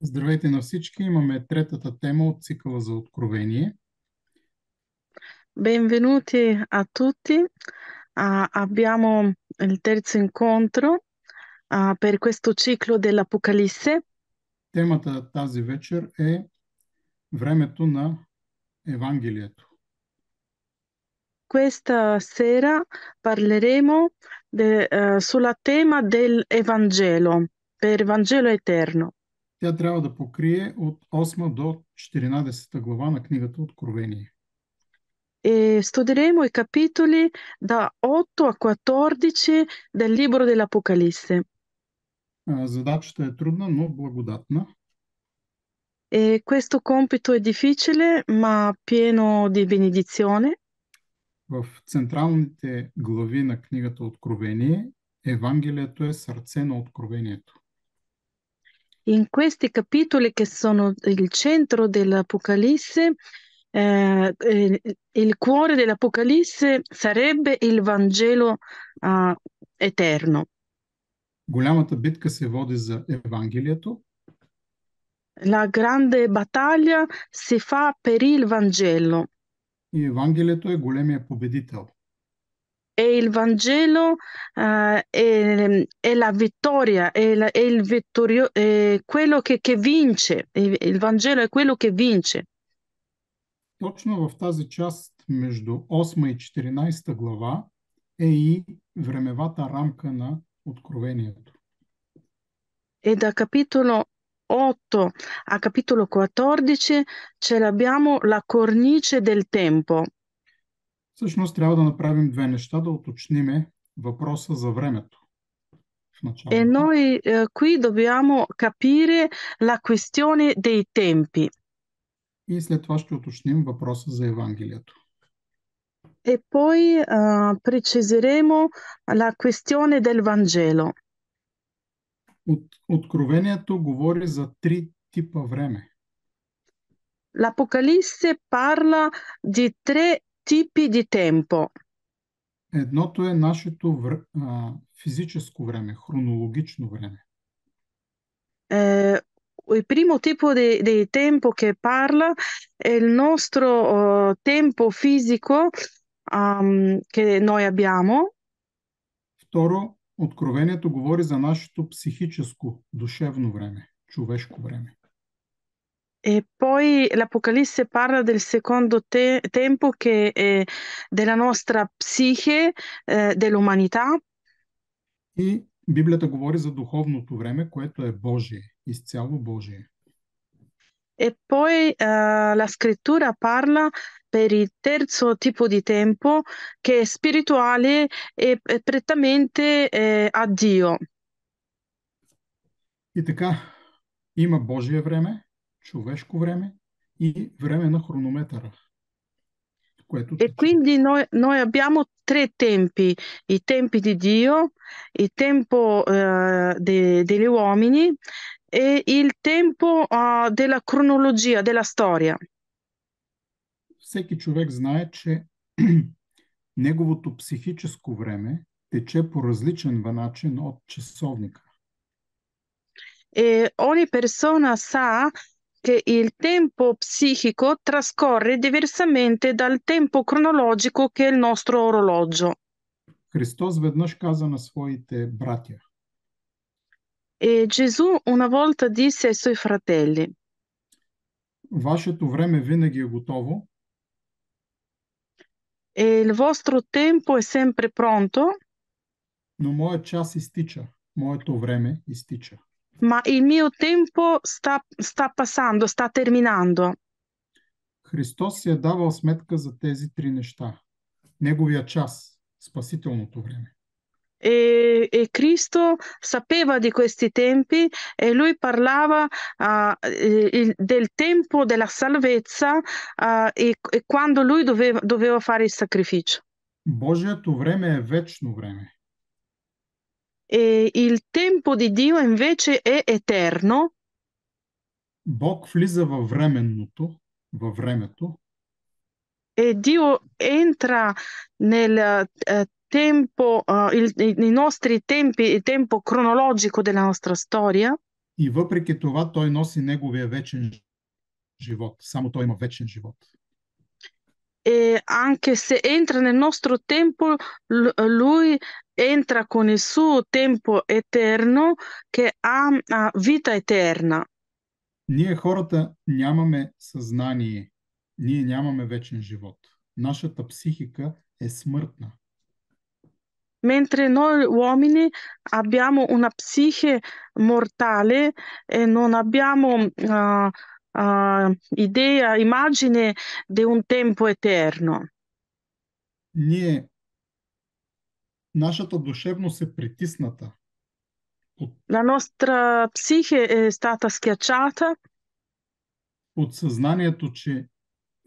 Здравейте на всички! Имаме третата тема от цикъла за Откровение. Benvenuti a tutti. Abbiamo il terzo incontro per questo ciclo dell'Apocalisse. Темата тази вечер е времето на Евангелието. Questa sera parleremo sulla tema del Evangelo, per Vangelo eterno. Тя трябва да покрие от 8 до 14 глава на книгата Откровение. E studieremo i capitoli da 8 a 14 del libro dell'Apocalisse. Задачата е трудна, но благодатна. E questo compito è difficile, ma pieno di benedizione. В централните глави на книгата Откровение Евангелието е сърце на Откровението. In questi capitoli che sono il centro dell'Apocalisse, il cuore dell'Apocalisse sarebbe il Vangelo eterno. Голямата битка се води за Евангелието. La grande battaglia si fa per il Vangelo И Евангелието е големия победител. e il Vangelo è la vittoria, è il è quello che vince. Il Vangelo è quello che vince. Точно в тази част между 8 и 14 глава е и времевата рамка на Откровението. E da capitolo 8 a capitolo 14 ce l'abbiamo la cornice del tempo. Всъщност трябва да направим две неща, да уточниме въпроса за времето в E началото noi qui dobbiamo capire la questione dei tempi и след това ще уточним въпроса за Евангелието. e poi preciseremo la questione del Vangelo. Откровението говори за три типа време. L'Apocalisse parla di tre tipi di tempo. Едното е нашето физическо време, хронологично време. Eh, il primo tipo di tempo che parla è il nostro tempo fisico che noi abbiamo. Второ, Откровението говори за нашето психическо, душевно време, човешко време. E poi l'Apocalisse parla del secondo tempo che è della nostra psiche, dell'umanità. И Библията говори за духовното време, което е Божие, изцяло Божие. E poi la scrittura parla per il terzo tipo di tempo che è spirituale e prettamente a Dio. И така, има Божие време, човешко време и време на хронометъра, което E тече. quindi noi abbiamo tre tempi: i tempi di Dio, il tempo degli uomini e il tempo della cronologia, della storia. Всеки човек знае, че неговото психическо време тече по различен начин от часовника. E ogni persona sa che il tempo psichico trascorre diversamente dal tempo cronologico che è il nostro orologio. Христос веднъж каза на своите братя: E Gesù una volta disse ai suoi fratelli: Вашето време винаги е готово, E il vostro tempo è sempre pronto, но моят час изтича, моето време изтича. ma il mio tempo sta passando, sta terminando. Христос си е давал сметка за тези три неща. Неговия час, спасителното време. E Cristo sapeva di questi tempi e lui parlava del tempo della salvezza e quando lui doveva fare il sacrificio. Божието време е вечно време. E il tempo di Dio invece è eterno. Бог влиза във времето, E Dio entra nel tempo, i nostri tempi, il tempo cronologico della nostra storia, И въпреки това той носи неговия вечен живот. Само той има вечен живот. E anche se entra nel nostro tempo, lui entra con il suo tempo eterno che ha vita eterna. Ние хората nямаме съзнание. Ние нямаме вечен живот. Нашата психика е смъртна. Mentre noi uomini abbiamo una psiche mortale e non abbiamo idea, immagine di un tempo eterno. Ние, нашата душевност е притисната от, La nostra psiche è stata schiacciata от съзнанието, че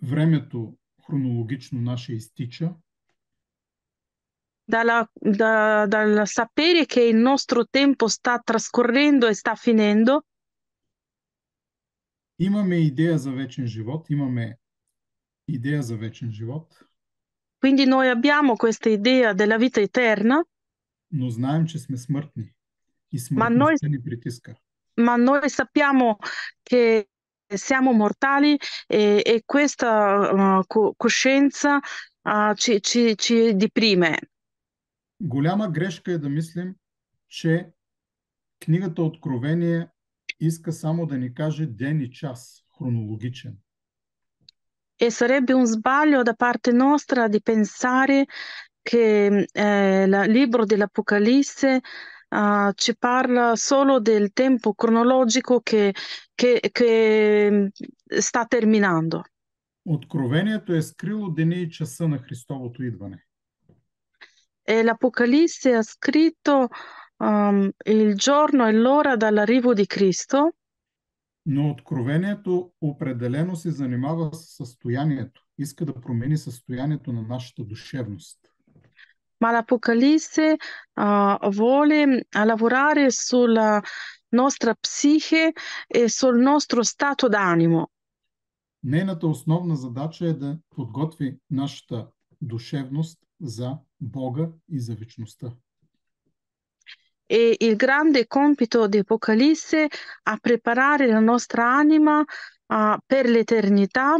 времето хронологично наше изтича. dal sapere che il nostro tempo sta trascorrendo e sta finendo. Имаме идея за вечен живот, имаме идея за вечен живот, Quindi noi abbiamo questa idea della vita eterna, но знаем, че сме смъртни и ma noi, смъртността ни притиска. ma noi sappiamo che siamo mortali e questa coscienza ci deprime. Голяма грешка е да мислим, че книгата Откровение иска само да ни каже ден и час, хронологичен. E sarebbe un sbaglio da parte nostra di pensare che il libro dell'Apocalisse ci parla solo del tempo cronologico che sta terminando. Откровението е скрило деня и часа на Христовото идване. E l'Apocalisse ha scritto il giorno e l'ora dall'arrivo di Cristo, Но Откровението определено се занимава с състоянието. Иска да промени състоянието на нашата душевност. ma l'Apocalisse vuole lavorare sulla nostra psiche e sul nostro stato d'animo. Нейната основна задача е да подготви нашата душевност за Бога и за вечността. E il grande compito di Apocalisse è preparare la nostra anima per l'eternità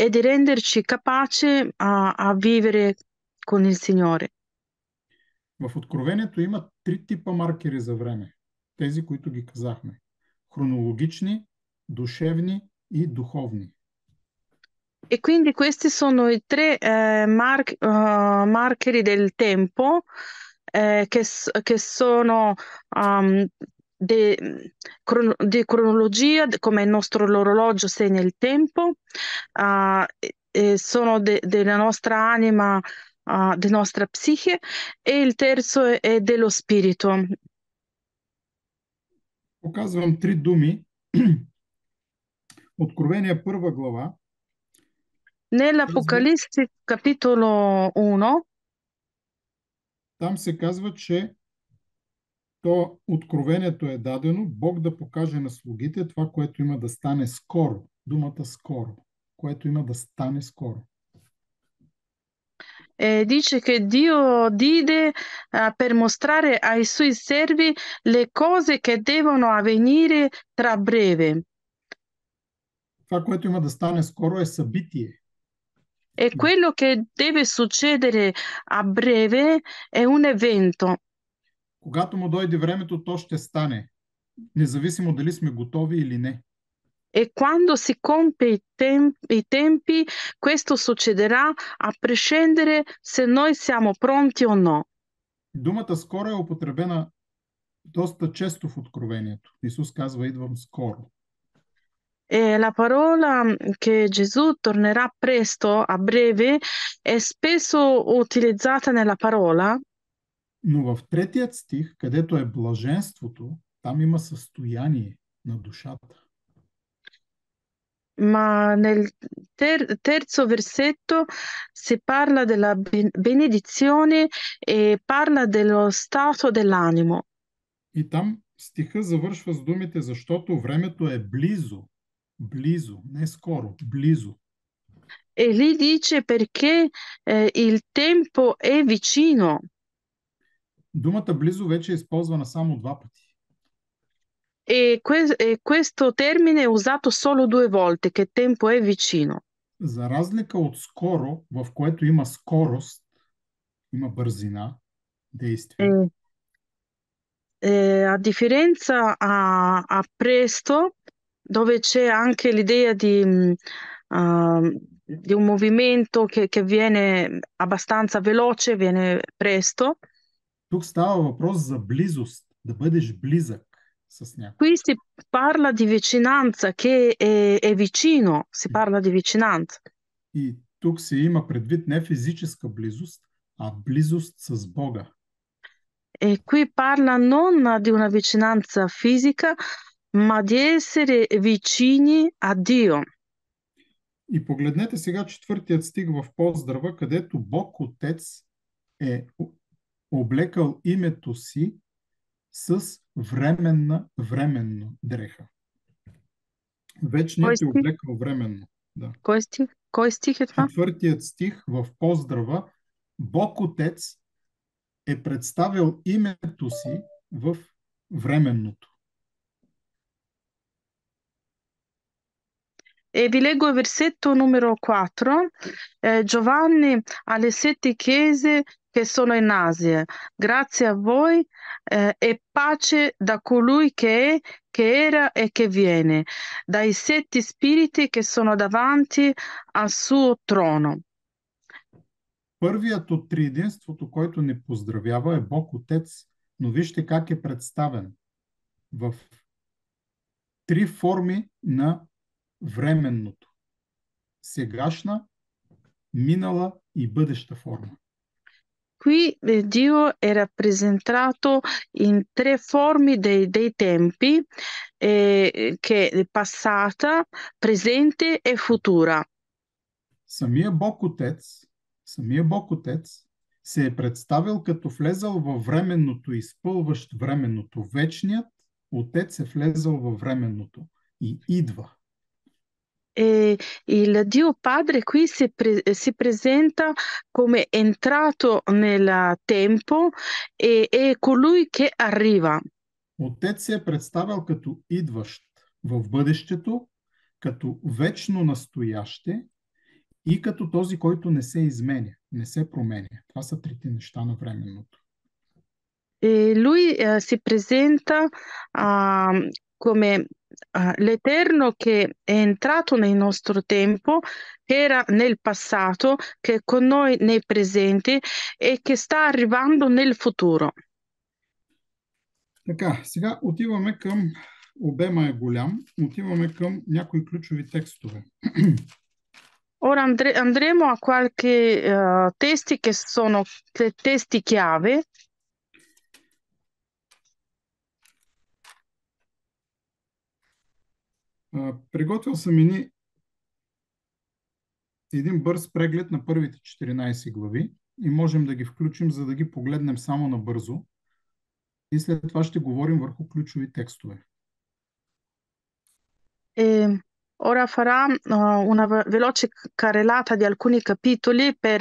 e di renderci capaci a vivere con il Signore. В Откровението има три типа маркери за време. Тези, които ги казахме. Хронологични, душевни и духовни. E quindi questi sono i tre marcheri del tempo che sono di cronologia, come il nostro orologio segna il tempo, e sono della nostra anima, della nostra psiche, e il terzo è dello spirito. Показвам три думи. Откровение първа глава. Nell'Apocalisse capitolo 1 Там се казва, че то откровението е дадено Бог да покаже на слугите това, което има да стане скоро. Думата скоро. Което има да стане скоро. dice che Dio diede per mostrare ai suoi servi le cose che devono avvenire tra breve. Това, което има да стане скоро е събитие. E quello che deve succedere a breve è un evento. Когато му дойде времето, то ще стане. Независимо дали сме готови или не. E quando si compie i tempi, questo succederà a prescindere se noi siamo pronti o no. Думата скоро е употребена доста често в Откровението. Исус казва, идвам скоро. E la parola che Gesù tornerà presto, a breve, è spesso utilizzata nella parola, Но в третият стих, където е блаженството, там има състояние на душата. ma nel terzo versetto si parla della benedizione e parla dello stato dell'animo. И там стиха завършва с думите, защото времето е близо. Близо, не скоро, близо. E lì dice perché il tempo è vicino. Думата близо вече е използвана само два пъти. e questo termine è usato solo due volte, che tempo è vicino. За разлика от скоро, в което има скорост, има бързина, действие, E, a differenza a presto, dove c'è anche l'idea di un movimento che viene abbastanza veloce, viene presto. тук става въпрос за близост, да бъдеш близък с някой. Qui si parla di vicinanza, che è vicino, si parla di vicinanza. И тук се има предвид не физическа близост, а близост с Бога. E qui parla non di una vicinanza fisica, ma di essere vicini a Dio. И погледнете сега четвъртият стих в поздрава, където Бог Отец е облекал името си с временно дреха. Кой Вечният е стих? облекал временно. Да. Кой стих е това? Четвъртият стих в поздрава, Бог Отец е представил името си в временното. E vi leggo il versetto numero 4. Giovanni alle 7 chiese che sono in Asia. Grazie a voi e pace da colui che era e che viene, dai 7 spiriti che sono davanti al suo trono. Първият от триединството, който ни поздравява, е Бог Отец, но вижте как е представен в три форми на временното. Сегашна, минала и бъдеща форма. Qui Dio è rappresentato in tre forme dei tempi, che è passata, presente e futura. Самия Бог Отец се е представил като влезал във временното, изпълващ временното. Вечният Отец е влезал във временното и идва. E il Dio Padre qui si presenta come entrato nel tempo e è colui che arriva. Отец се е представил като идващ в бъдещето, като вечно настояще и като този, който не се изменя, не се променя. Това са трите неща на временното. E lui si presenta come l'Eterno che è entrato nel nostro tempo, che era nel passato, che è con noi nei presenti e che sta arrivando nel futuro. Така, сега отиваме към, обема е голям, отиваме към някои ключови текстове. Ora andremo a qualche testi che sono testi chiave. Приготвил съм един бърз преглед на първите 14 глави и можем да ги включим, за да ги погледнем само набързо. И след това ще говорим върху ключови текстове. E ora farà una veloce carrellata di alcuni capitoli per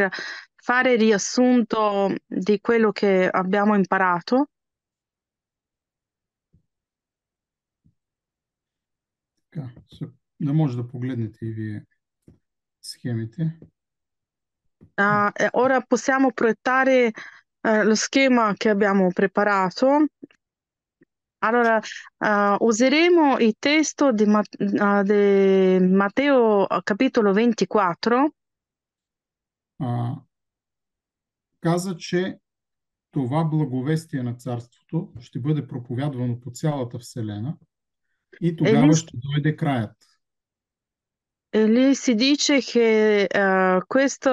fare riassunto di quello che abbiamo imparato. Така, да може да погледнете и вие схемите. Ora possiamo proiettare lo schema che abbiamo preparato. Allora, useremo il testo di Matteo capitolo 24. Каза, че това благовестие на царството ще бъде проповядвано по цялата вселена и тогава ще дойде краят. E lì si dice che questo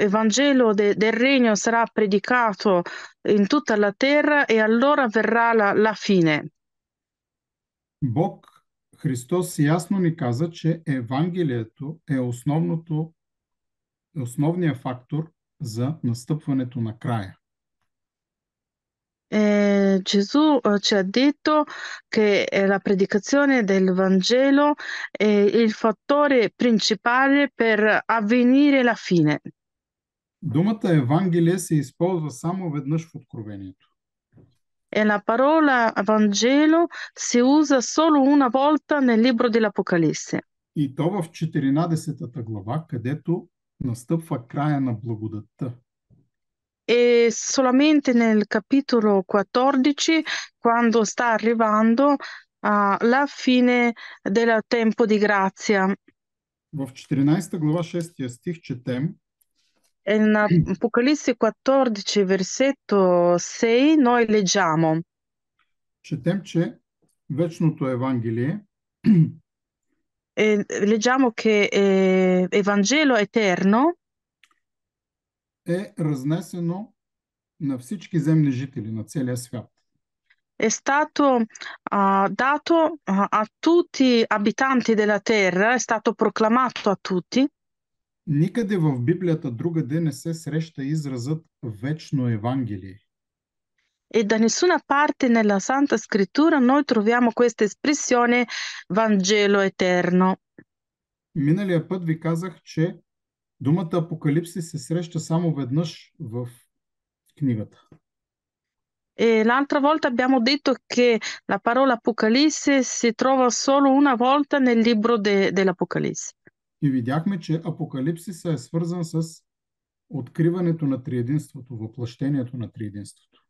Evangelo del Regno sarà predicato in tutta la terra e allora verrà la fine. Бог, Христос ясно ни каза, че Евангелието е основният фактор за настъпването на края. Gesù ci ha detto che la predicazione del Vangelo è il fattore principale per avvenire la fine. Думата Евангелие се използва само веднъж в Откровението. e la parola Vangelo si usa solo una volta nel libro dell'Apocalisse. И то в 14 глава, където настъпва края на благодатта. E solamente nel capitolo 14, quando sta arrivando la fine del tempo di grazia. В 14 глава 6 стих четем: E in Apocalisse 14, versetto 6, noi leggiamo, четем, че вечното Евангелие leggiamo che Evangelo eterno е разнесено на всички земни жители на целия свят. è stato dato a tutti gli abitanti della terra, è stato proclamato a tutti. Никъде в Библията другаде не се среща изразът вечно Евангелие. E da nessuna parte nella Santa Scrittura noi troviamo questa espressione Vangelo eterno. Миналия път ви казах, че думата Апокалипсис се среща само веднъж в книгата. E l'altra volta abbiamo detto che la parola Apocalisse si trova solo una volta nel libro dell'Apocalisse. И видяхме, че Апокалипсиса е свързан с откриването на триединството, въплъщението на триединството.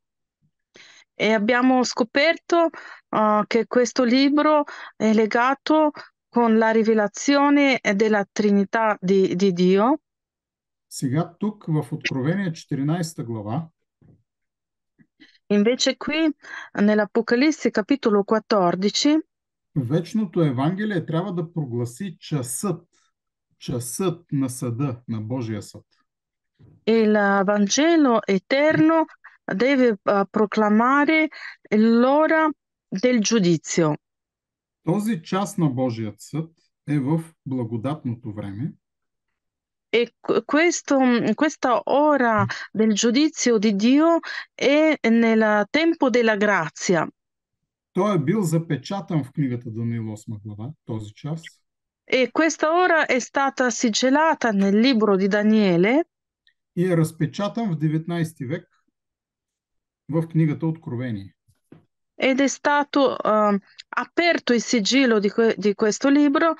E abbiamo scoperto che questo libro è legato con la rivelazione della Trinità di Dio. Сега тук в Откровение 14 глава Invece qui nell'Apocalisse capitolo 14 вечното Евангелие трябва да прогласи часът на съда, на Божия съд. il Vangelo eterno deve proclamare l'ora del giudizio. Този час на Божият съд е в благодатното време, E questa ora del giudizio di Dio è nel tempo della grazia. той е бил запечатан в книгата Даниил 8 глава, този час, E questa ora è stata sigillata nel libro di Daniele и е разпечатан в 19 век в книгата Откровение. ed è stato aperto il sigillo di questo libro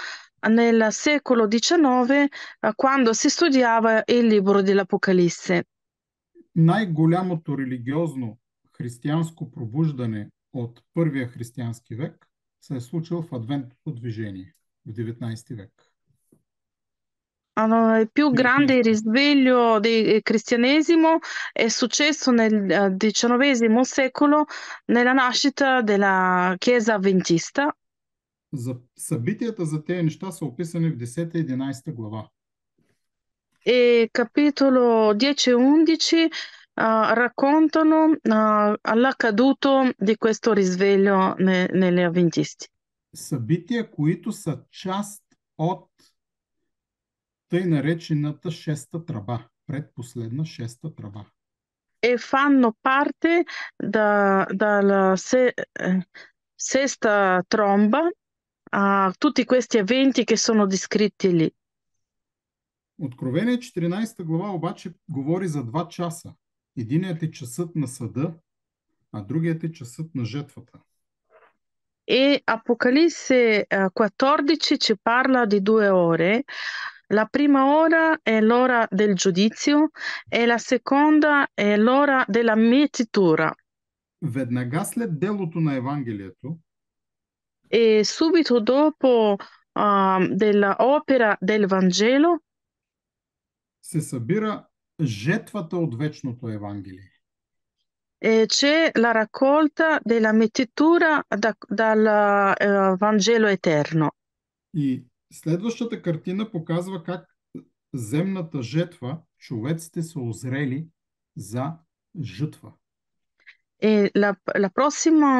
nel secolo XIX, quando si studiava il libro dell'Apocalisse. Най-голямото религиозно християнско пробуждане от първия християнски век се е случило в Адвентното движение в 19 век. Allora, il più grande risveglio del cristianesimo è successo nel XIX secolo nella nascita della Chiesa Adventista. Събитията за тези неща са описани в 10-11 глава. E capitolo 10 e 11 raccontano l'accaduto di questo risveglio nelle Adventisti. Събития, които са част от тъй наречената шеста тръба, предпоследна шеста тръба. E fanno parte dalla sesta tromba a tutti questi eventi che sono descritti lì. Откровение 14 глава обаче говори за два часа. Единият е часът на съда, а другият е часът на жетвата. E Apocalisse 14 ci parla di 2 ore. La prima ora è l'ora del giudizio e la seconda è l'ora della mietitura. Веднага след делото на Евангелието E subito dopo dell'opera del Vangelo се събира жетвата от вечното Евангелие. c'è la raccolta della mietitura dal Vangelo eterno. И следващата картина показва как земната жетва, човеците са озрели за жътва. E la prossima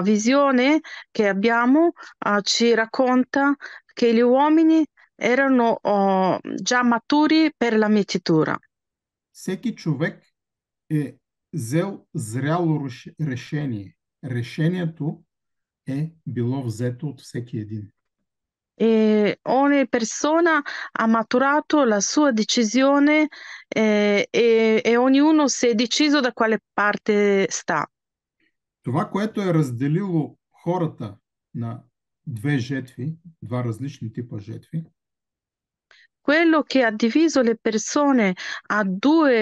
visione che abbiamo ci racconta che gli uomini erano già maturi per la mietitura. Всеки човек е взел зряло решение. Решението е било взето от всеки един. E ogni persona ha maturato la sua decisione e ognuno si è deciso da quale parte sta. Това, което е разделило хората на две жетви, два различни типа жетви, Quello che ha diviso le persone a due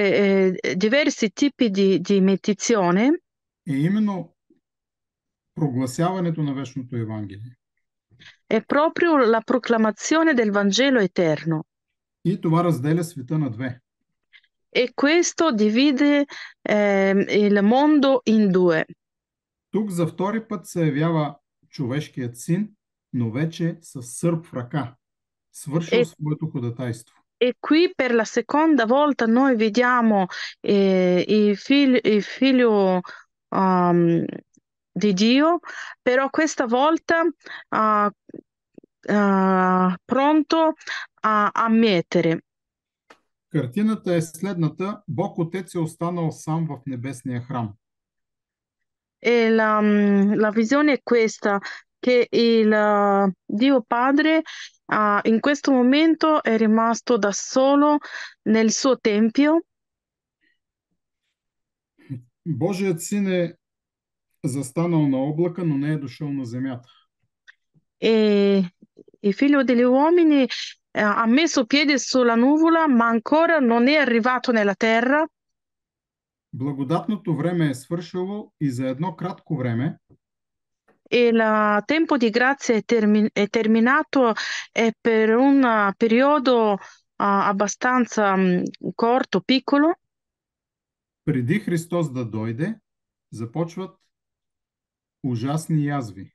diversi tipi di medizione е именно прогласяването на вечното Евангелие. è proprio la proclamazione del Vangelo eterno. И това разделя света на две. E questo divide il mondo in due. Тук за втори път се явява човешкият син, но вече с сърп в ръка, свършил E, своето ходатайство. e qui per la seconda volta noi vediamo il figlio di Dio, però questa volta pronto a mietere. Картината е следната. Бог Отец е останал сам в небесния храм. E la visione è questa, che il Dio Padre in questo momento è rimasto da solo nel suo tempio Божият син е застанал на облака, но не е дошъл на земята. e il figlio degli uomini ha messo piede sulla nuvola, ma ancora non è arrivato nella terra. Благодатното време е свършило и за едно кратко време E il tempo di grazia è terminato e per un periodo abbastanza corto, piccolo, преди Христос да дойде, започват ужасни язви.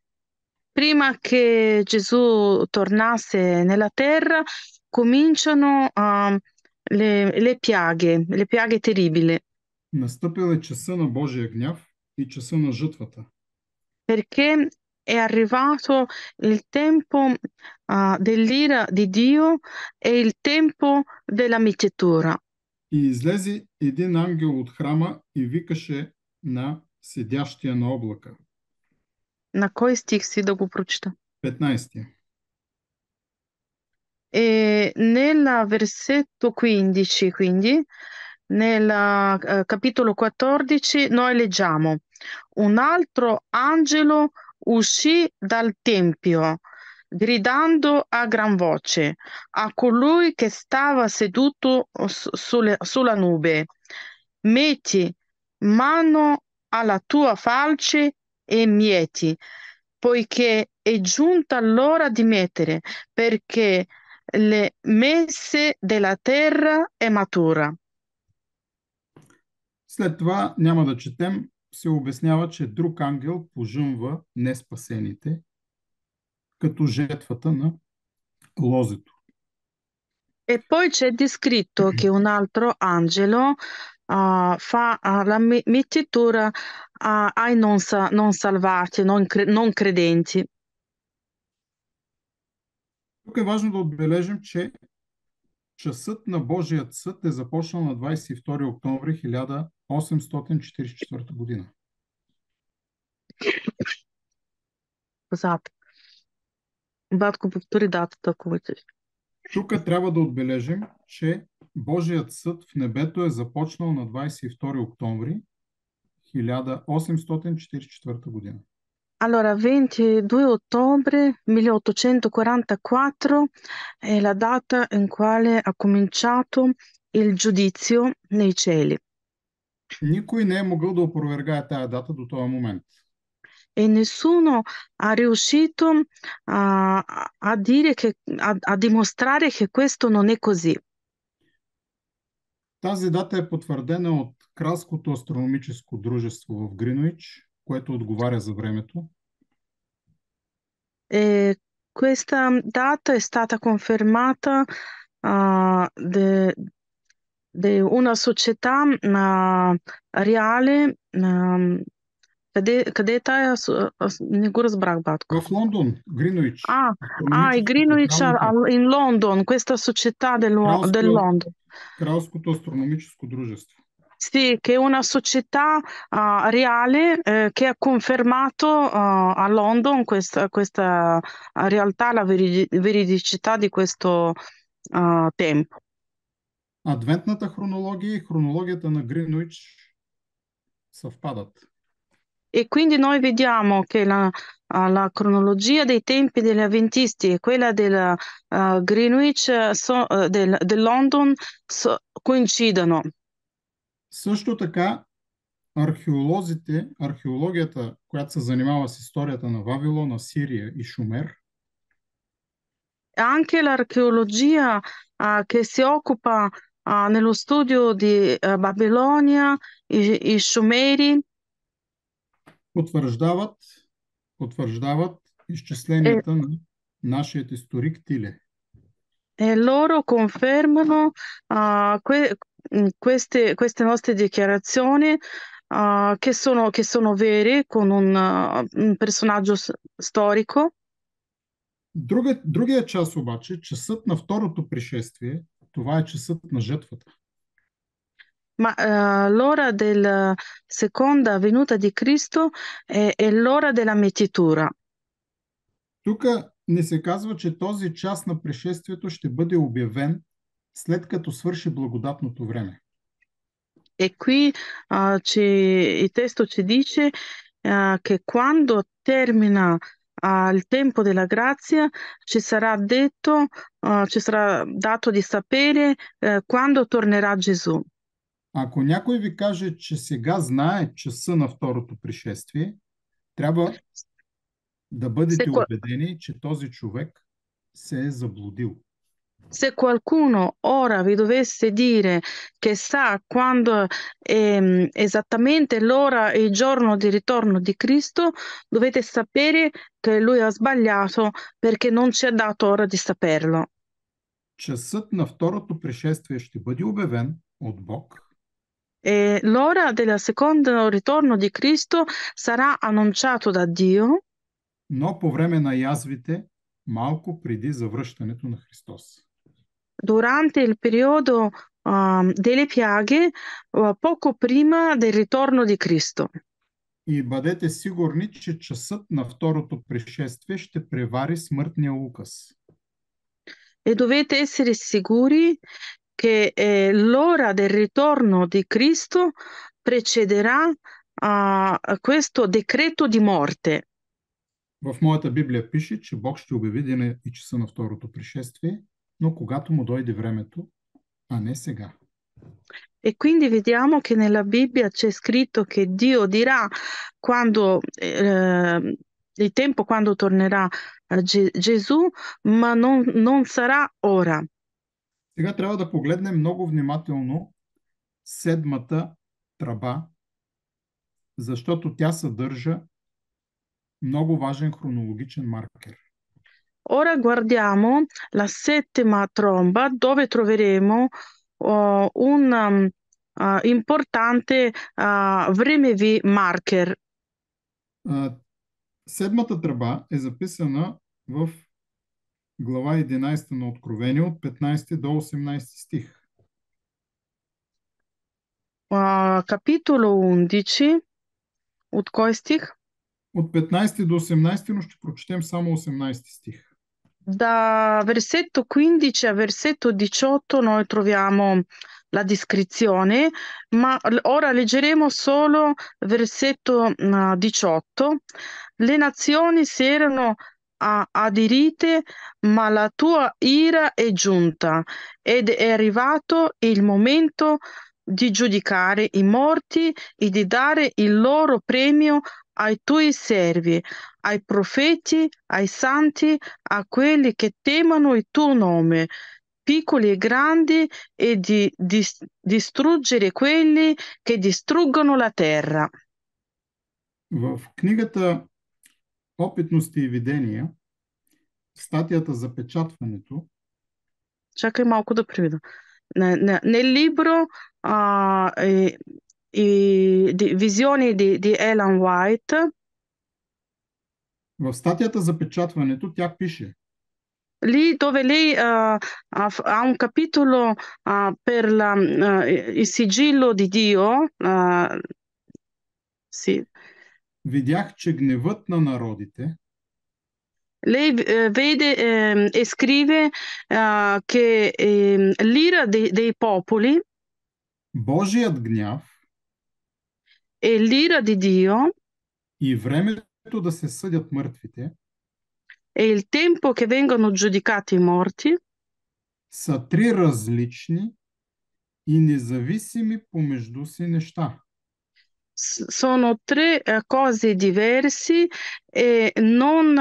prima che Gesù tornasse nella terra, cominciano le piaghe terribili, Настъпил е часа на Божия гняв и часа на жътвата. perché è arrivato il tempo dell'ira di Dio e il tempo della mietitura. И излезе един ангел от храма и викаше на седящия на облака. На кой стих си да го прочита? 15. E nel versetto 15, quindi, nel capitolo 14, noi leggiamo: un altro angelo uscì dal tempio, gridando a gran voce a colui che stava seduto sulla nube: metti mano alla tua falce e mieti, poiché è giunta l'ora di mietere, perché le messe della terra è matura. След това, няма да четем, се обяснява, че друг ангел пожъмва неспасените, като жетвата на лозето. E poi c'è descritto che un altro angelo fa la mietitura ai non salvati, non credenti. Тук е важно да отбележим, че часът на Божият съд е започнал на 22 октомври 1844 година. Scusate, Батко повтори датата, ако обичаш. Тук трябва да отбележим, че Божият съд в небето е започнал на 22 октомври 1844 година. Allora, 22 ottobre 1844 è la data in quale ha cominciato il giudizio nei cieli Никой не е могъл да опровергае тая дата до този момент. e nessuno ha riuscito a dire a dimostrare che questo non è così. Тази дата е потвърдена от Кралското астрономическо дружество в Гринуич, което отговаря за времето. E questa data è stata confermata da una società reale. Къде е тая? Не го разбрах, батко. В Лондон, Гринуич. I Greenwich in London, questa società del London. Кралското астрономическо дружество. Sì, che è una società reale che ha confermato a London questa realtà, la veridicità di questo tempo. Адвентната хронология и хронологията на Гринуич съвпадат. E quindi noi vediamo che la cronologia dei tempi degli Adventisti e quella della Greenwich, del London, coincidono. Също така, археологията, която се занимава с историята на Вавилон, Асирия и Шумер, Anche l'archeologia che si occupa nello studio di Babilonia, i Шумери, потвърждават, потвърждават e, изчисленията на нашият историк Тиле. e loro confermano queste nostre dichiarazioni che sono vere con un personaggio storico. Другия час обаче, часът на второто пришествие, това е часът на жътвата. Ma l'ora della seconda venuta di Cristo è l'ora della mietitura. Тук ни се казва, че този час на пришествието ще бъде обявен след като свърши благодатното време. E qui il testo ci dice che quando termina il tempo della grazia ci sarà detto, ci sarà dato di sapere quando tornerà Gesù. Ако някой ви каже, че сега знае часа на второто пришествие, трябва да Se, бъдете qua- убедени, че този човек се е заблудил. Se qualcuno ora vi dovesse dire che sa quando è esattamente l'ora e il giorno di ritorno di Cristo, dovete sapere che lui ha sbagliato perché non ci ha dato ora di saperlo. Часът на второто пришествие ще бъде обявен от Бог, E l'ora del secondo ritorno di Cristo sarà annunciato da Dio но по време на язвите, малко преди завръщането на Христос. durante il periodo delle piaghe, poco prima del ritorno di Cristo. И бъдете сигурни, че часът на второто пришествие ще превари смъртния указ. E dovete essere sicuri che l'ora del ritorno di Cristo precederà questo decreto di morte. В моята Библия пише, че Бог ще обяви деня и часа на второто пришествие, но когато му дойде времето, а не сега. E quindi vediamo che nella Bibbia c'è scritto che Dio dirà quando, il tempo quando tornerà Gesù, ma non sarà ora. Сега трябва да погледнем много внимателно седмата тръба, защото тя съдържа много важен хронологичен маркер. Ora guardiamo la settima tromba dove troveremo un importante времеви marker. Седмата тръба е записана в глава 11 на Откровение от 15 до 18 стих. Capitolo 11, от кой стих? От 15 до 18, но ще прочетем само 18 стих. Da versetto 15 a versetto 18 noi troviamo la descrizione, ma ora leggeremo solo versetto 18. Le nazioni si erano aderite, ma la tua ira è giunta ed è arrivato il momento di giudicare i morti e di dare il loro premio ai tuoi servi, ai profeti, ai santi, a quelli che temono il tuo nome, piccoli e grandi, e di distruggere quelli che distruggono la terra. В книгата Опитности и видения, статията Запечатването, Чакай малко да приведа. Nel libro Visioni di Ellen White, в статията Запечатването тя пише: lì dove lei ha un capitolo per il sigillo di Dio, sì. Видях, че гневът на народите Lei vede e scrive che l'ira dei popoli Божият гняв e l'ira di Dio и времето да се съдят мъртвите e il tempo che vengono giudicati i morti са три различни и независими помежду си неща. sono tre cose diversi e non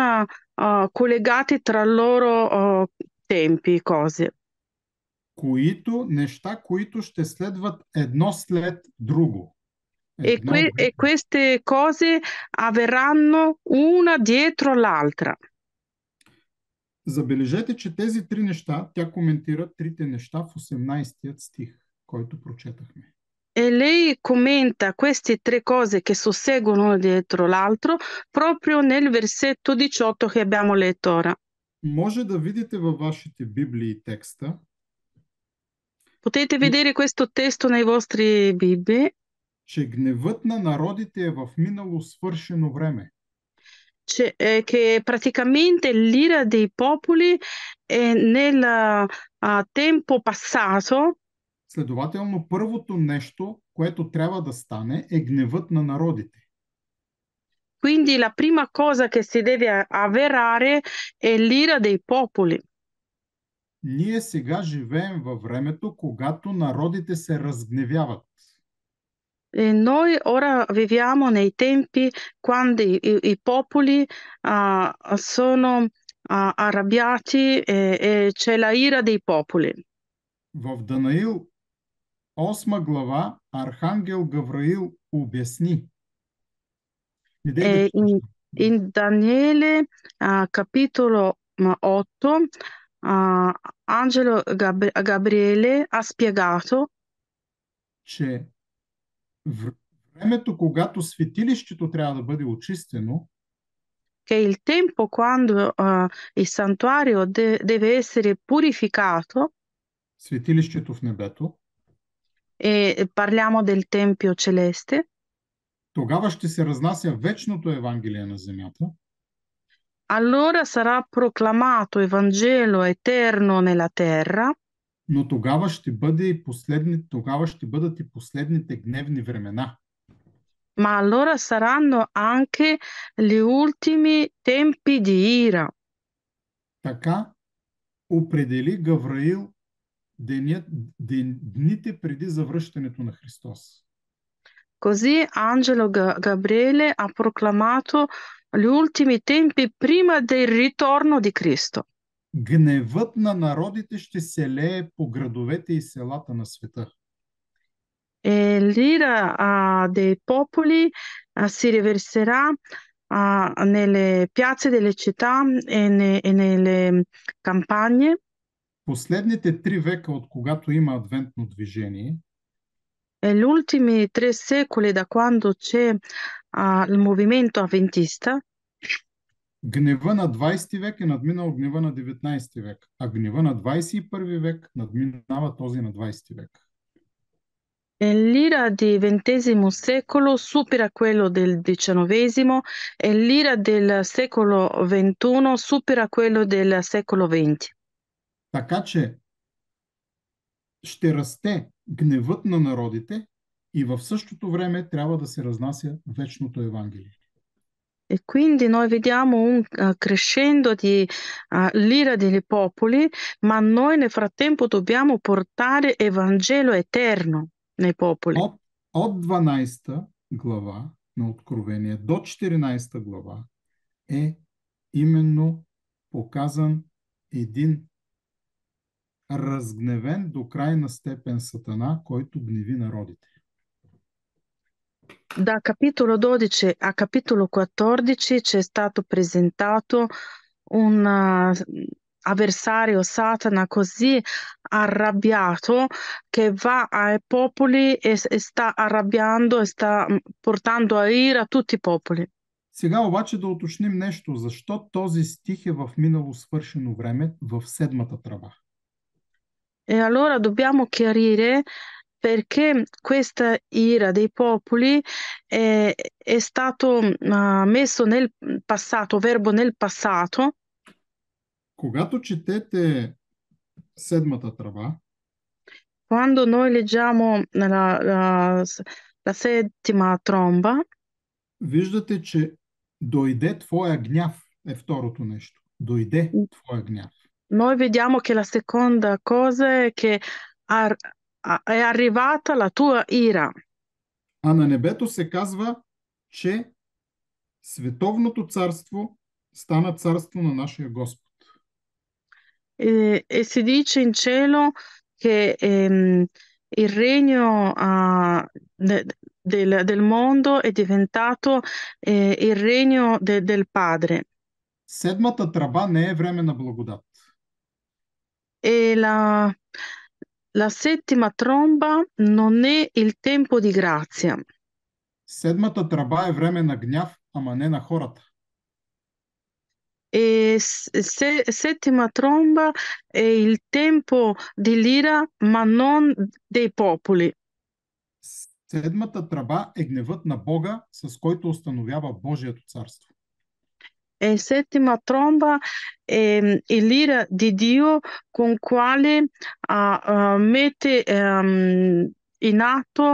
collegati tra loro tempi, cose. Неща, които ще следват едно след друго. Едно E време. queste cose avverranno una dietro l'altra. Забележете, че тези три неща, тя коментира трите неща в 18 стих, който прочетахме. E lei commenta queste tre cose che susseguono una dietro l'altro proprio nel versetto 18 che abbiamo letto ora. Може да видите във вашите Библии текста, Potete vedere questo testo nei vostri Bibbie, че гневът на народите е в минало свършено време. che praticamente l'ira dei popoli è nel tempo passato. Следователно, първото нещо, което трябва да стане, е гневът на народите. Quindi la prima cosa che si deve avverare è l'ira dei popoli. Ние сега живеем във времето, когато народите се разгневяват. E noi ora viviamo nei tempi quando i popoli sono arrabbiati e c'è la ira dei popoli. В Данаил 8 глава Архангел Гавраил обясни. Не дей да E четеш. in Daniele capitolo 8 Angelo Gabriele ha spiegato Че времето, когато светилището трябва да бъде очистено, che il tempo quando il santuario deve essere purificato, светилището в небето, e parliamo del Tempio celeste, тогава ще се разнася вечното Евангелие на земята, allora sarà proclamato il Vangelo eterno nella terra, но тогава ще бъдат и последните гневни времена. ma allora saranno anche gli ultimi tempi di ira. Така определи Гавраил дните преди завръщането на Христос. Così Angelo Gabriele ha proclamato gli ultimi tempi prima del ritorno di Cristo. Гневът на народите ще се лее по градовете и селата на света. E l'ira dei popoli si riverserà nelle piazze delle città e nelle campagne. Последните 3 века, от когато има адвентно движение, E gli ultimi 3 secoli da quando c'è il movimento avventista, гнева на 20 век е надминал гнева на 19 век, а гнева на 21 век надминава този на 20 век. e l'ira di XX secolo supera quello del XIX e l'ira del secolo XXI supera quello del secolo XX. Така че ще расте гневът на народите и в същото време трябва да се разнася вечното Евангелие. E quindi noi vediamo un crescendo di l'ira dei popoli, ma noi nel frattempo dobbiamo portare Evangelo eterno nei popoli. От 12 глава на Откровение до 14 глава е именно показан един разгневен до крайна степен Сатана, който гневи народите. Da capitolo 12 a capitolo 14 c'è stato presentato un avversario Satana così arrabbiato che va ai popoli e sta arrabbiando e sta portando a ira tutti i popoli. Сега обаче да уточним нещо. Защо този стих е в минало свършено време в седмата тръба? E allora dobbiamo chiarire perché questa ira dei popoli è stato messo nel passato, verbo nel passato. Когато четете седмата тръба, Quando noi leggiamo la settima tromba, Виждате, че дойде твоя гняв е второто нещо. Дойде твоя гняв. Noi vediamo che la seconda cosa è che ar- è arrivata la tua ira. А на небето се казва, че световното царство стана царство на нашия Господ. E si dice in cielo che il regno del mondo è diventato il regno del Padre. Седмата тръба не е време на благодат. E la settima tromba non è il tempo di grazia. Седмата тръба е време на гняв, ама не на хората. E settima tromba è il tempo dell'ira, ma non dei popoli. Седмата тръба е гневът на Бога, с който установява Божието царство. E settima tromba è l'ira di Dio con quale mette in atto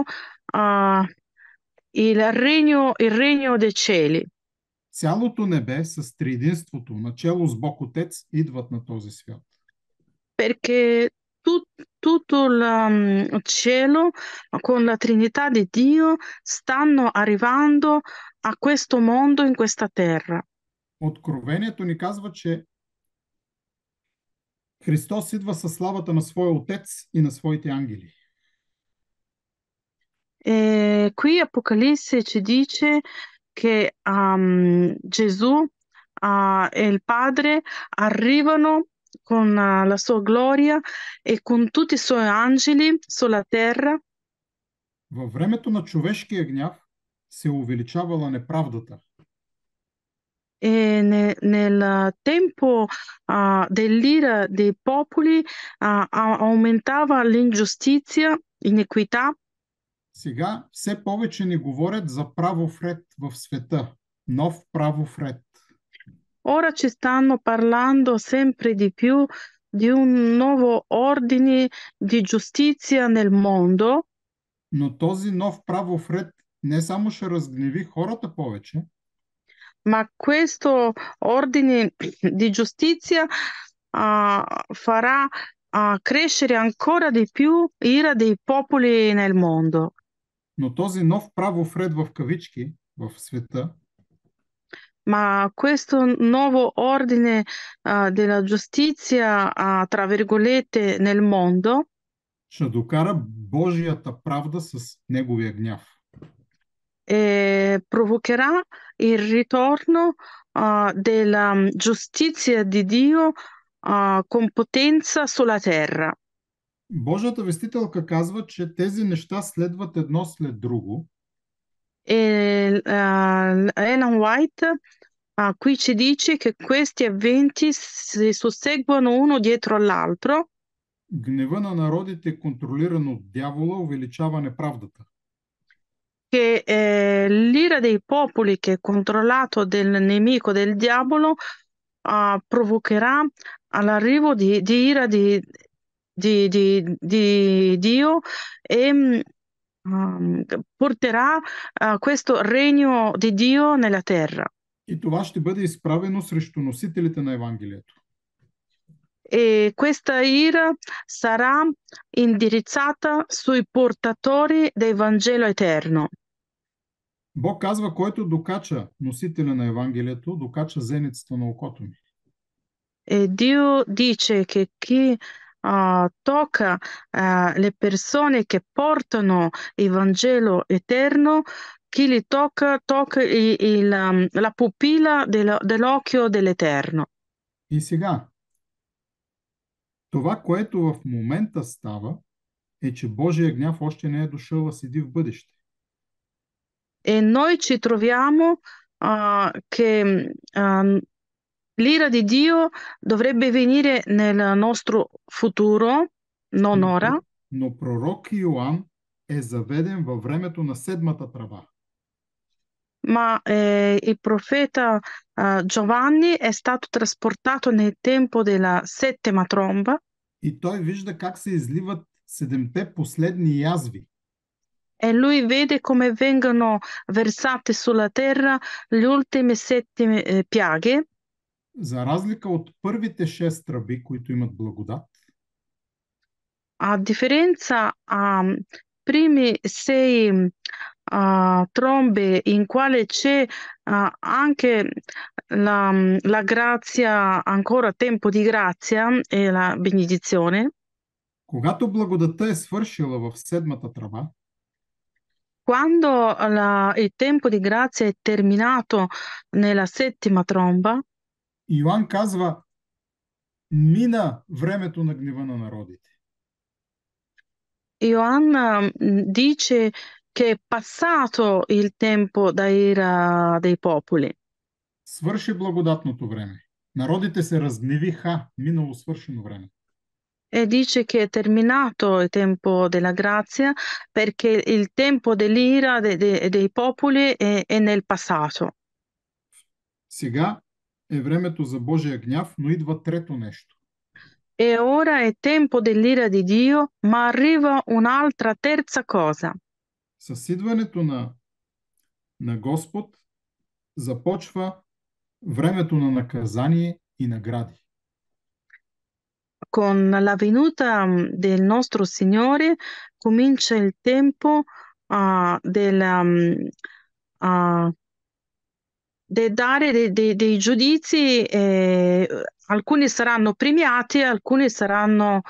il regno dei cieli. Цялото небе с триединството, начело с Бог Отец, идват на този свят. Perché tutto il cielo con la Trinità di Dio stanno arrivando a questo mondo, in questa terra. Откровението ни казва, че Христос идва със славата на своя Отец и на своите ангели. E qui Apocalisse ci dice che Gesù e il Padre arrivano con la sua gloria e con tutti i suoi angeli sulla terra. Във времето на човешкия гняв се увеличавала неправдата. E nel tempo dell'ira dei popoli aumentava l'ingiustizia, l'iniquità. Сега все повече ни говорят за правов ред в света. Нов правов ред. Ora ci stanno parlando sempre di più di un nuovo ordine di giustizia nel mondo, Но този нов правов ред не само ще разгневи хората повече, ma questo ordine di giustizia farà crescere ancora di più l'ira dei popoli nel mondo. но този нов правов ред в кавички в света Ma questo nuovo ordine della giustizia, tra virgolette, nel mondo, ще докара Божията правда с неговия гняв. provocherà il ritorno della giustizia di Dio con potenza sulla terra. Божията вестителка казва, че тези неща следват едно след друго. E Ellen White qui ci dice che questi eventi si susseguono uno dietro l'altro. Гнева на народите, контролиран от дявола, увеличава неправдата. Che l'ira dei popoli, che è controllato del nemico del diavolo, provocherà all'arrivo di ira di Dio e porterà questo regno di Dio nella terra. И това ще бъде изправено срещу носителите на Евангелието. E questa ira sarà indirizzata sui portatori del Vangelo eterno. Бог казва, който докача носителя на Евангелието, докача зеницата на окото ми. E Dio dice che chi tocca le persone che portano il Vangelo eterno, chi li tocca, tocca la pupilla dell'occhio dell'Eterno. И сега, това, което в момента става, е, че Божия гняв още не е дошъл, а седи в бъдеще. E noi ci troviamo che l'ira di Dio dovrebbe venire nel nostro futuro, non ora, Но пророк Йоан е заведен във времето на седмата тръба. ma il profeta Giovanni è stato trasportato nel tempo della settima tromba И той вижда как се изливат седемте последни язви. e lui vede come vengono versate sulla terra le ultime sette piaghe. За разлика от първите 6 тръби, които имат благодат, A differenza primi sei trombe in quale c'è anche la grazia, ancora tempo di grazia e la benedizione. когато благодата е свършила в 7-та тръба, Quando il tempo di grazia è terminato nella settima tromba, Йоанн казва, мина времето на гнева на народите. Ioanna dice che è passato il tempo da ira dei popoli Свърши благодатното време. Народите се разгневиха, минало свършено време. e dice che è terminato il tempo della grazia perché il tempo dell'ira dei popoli è nel passato. Сега е времето за Божия гняв, но идва трето нещо. E ora è tempo dell'ira di Dio, ma arriva un'altra terza cosa. С идването на Господ започва времето на наказание и награди. Con la venuta del nostro Signore comincia il tempo del dare dei giudizi, alcuni saranno premiati, alcuni saranno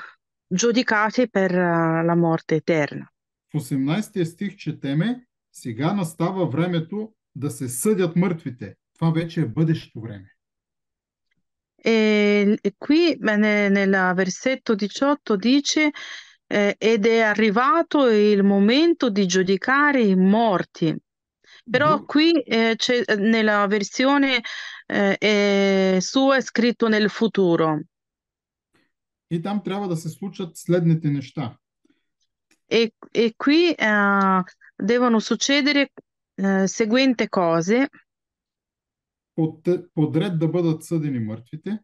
giudicati per la morte eterna. В 18 стих четеме, сега настава времето да се съдят мъртвите. Това вече е бъдещето време. E qui nel versetto 18 dice ed è arrivato il momento di giudicare i morti. Però qui nella versione sua è scritto nel futuro. И там трябва да се случат следните неща. E qui devono succedere seguente cose. Подред да бъдат съдени мъртвите,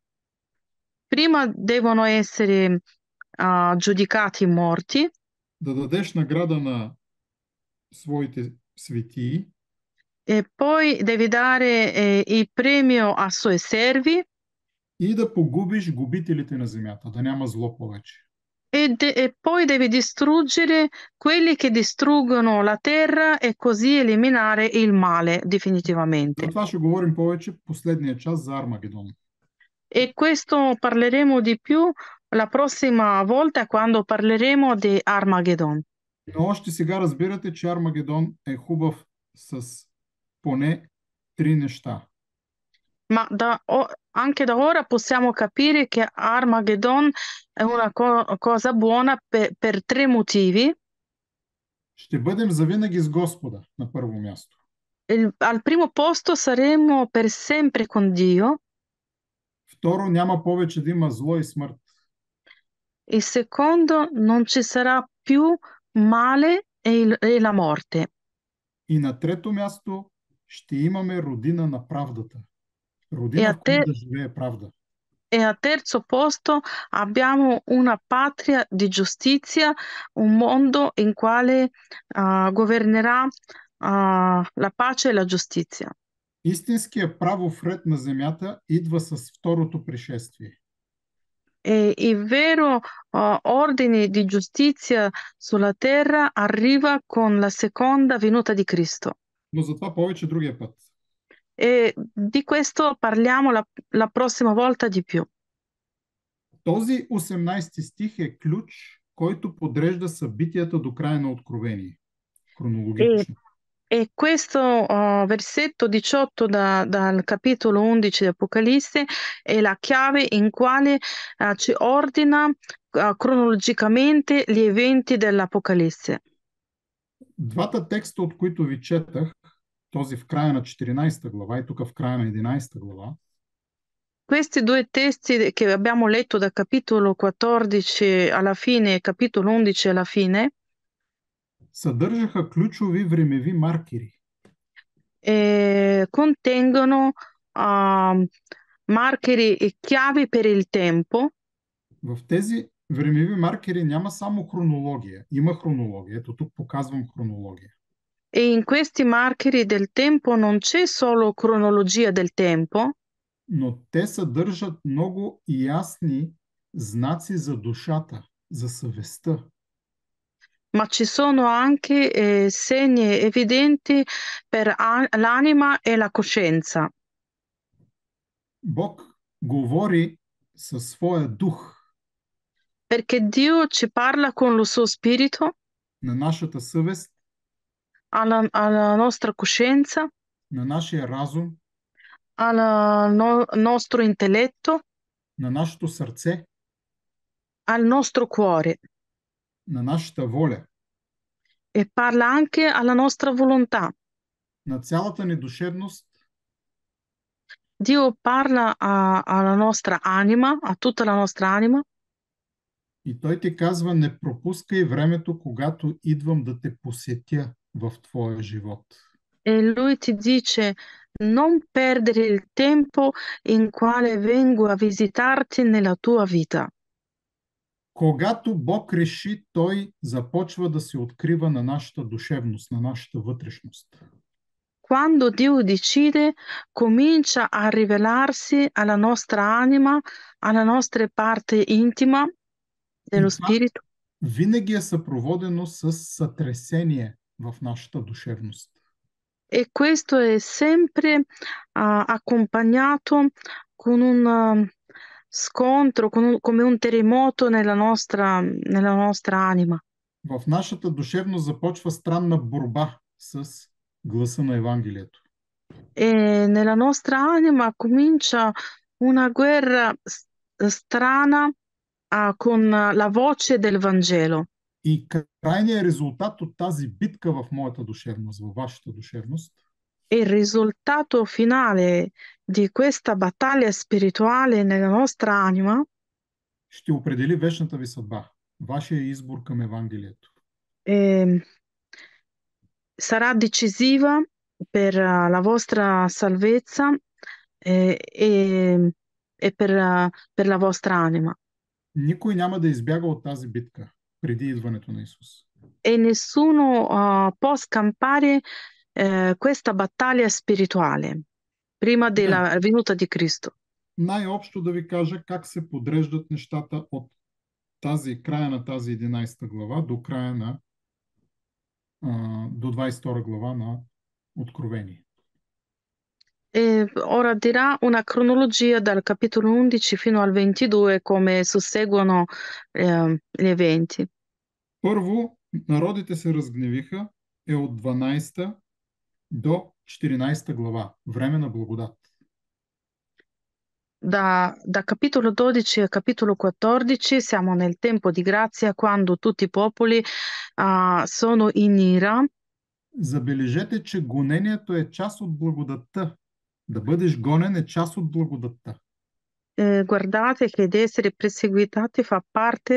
Prima devono essere giudicati i morti да дадеш награда на своите светии, e poi devi dare il premio ai suoi servi и да погубиш губителите на земята, да няма зло повече. e poi devi distruggere quelli che distruggono la terra e così eliminare il male За definitivamente. това ще говорим повече последния час за Армагедон. E questo parleremo di più la prossima volta quando parleremo di Armageddon. Но още сега разбирате, че Армагедон е хубав с поне 3 неща. Ma anche da ora possiamo capire che Armageddon è una cosa buona per tre motivi. Ще бъдем завинаги с Господа на първо място. Al primo posto saremo per sempre con Dio. Второ, няма повече да има зло и смърт. Il secondo, non ci sarà più male e la morte. И на трето място, ще имаме родина на правдата. E Родина, a, в която да живее правда. e al terzo posto abbiamo una patria di giustizia, un mondo in quale governerà la pace e la giustizia. Истинският правов ред на земята идва с второто пришествие. E il vero ordine di giustizia sulla terra arriva con la seconda venuta di Cristo. Но за това повече другия път. E di questo parliamo la prossima volta di più. Този 18 стих е ключ, който подрежда събитията до края на Откровение. Хронологично. E questo versetto 18 dal capitolo 11 di Apocalisse è la chiave in quale ci ordina cronologicamente gli eventi dell'Apocalisse. Двата текста, от които ви четах, този в края на 14 глава и тук в края на 11 глава, Questi due testi che abbiamo letto da capitolo 14 alla fine e capitolo 11 alla fine съдържаха ключови времеви маркери. contengono marcheri e chiavi per il tempo. В тези Времеви маркери няма само хронология. Има хронология. Ето тук показвам хронология. E in questi marcheri del tempo non c'è solo cronologia del tempo, Но те съдържат много ясни знаци за душата, за съвестта. ma ci sono anche segni evidenti per l'anima e la coscienza. Бог говори със своя дух Perché Dio ci parla con lo suo spirito, на нашата съвест, alla nostra coscienza, на нашия разум, al nostro intelletto, на нашето сърце, al nostro cuore на нашата воля, e parla anche alla nostra volontà. на цялата ни душевност Dio parla alla nostra anima, a tutta la nostra anima, и Той ти казва, не пропускай времето, когато идвам да те посетя в твоя живот. e lui ti dice non perdere il tempo in quale vengo a visitarti nella tua vita. Когато Бог реши, Той започва да се открива на нашата душевност, на нашата вътрешност. Quando Dio decide, comincia a rivelarsi alla nostra anima, alla nostra parte intima И dello това spirito. винаги е съпроводено с сътресение в нашата душевност. E questo è sempre accompagnato con un scontro, come un terremoto nella nostra anima. В нашата душевност започва странна борба с гласа на Евангелието. E nella nostra anima comincia una guerra strana con la voce del Vangelo. И крайният резултат от тази битка в моята душевност, във вашата душевност, E il risultato finale di questa battaglia spirituale nella nostra anima ще определи вечната ви съдба, вашия избор към Евангелието. eh, sarà decisiva per la vostra salvezza e per la vostra anima. Никой няма да избяга от тази битка преди идването на Исус. E nessuno può scampare questa battaglia spirituale prima Да. della venuta di Cristo. Най-общо да ви кажа как се подреждат нещата от края на тази 11 глава до края на до 22 глава на Откровение. E ora dirà una cronologia dal capitolo 11 fino al 22 come susseguono gli eventi. Първо, народите се разгневиха е от 12 до 14 глава, време на благодат. Da capitolo 12 a capitolo 14 siamo nel tempo di grazia quando tutti i popoli sono in ira. Забележете, че гонението е част от благодатта. Да бъдеш гонен е част от благодатта. Guardate che ed essere perseguitati fa parte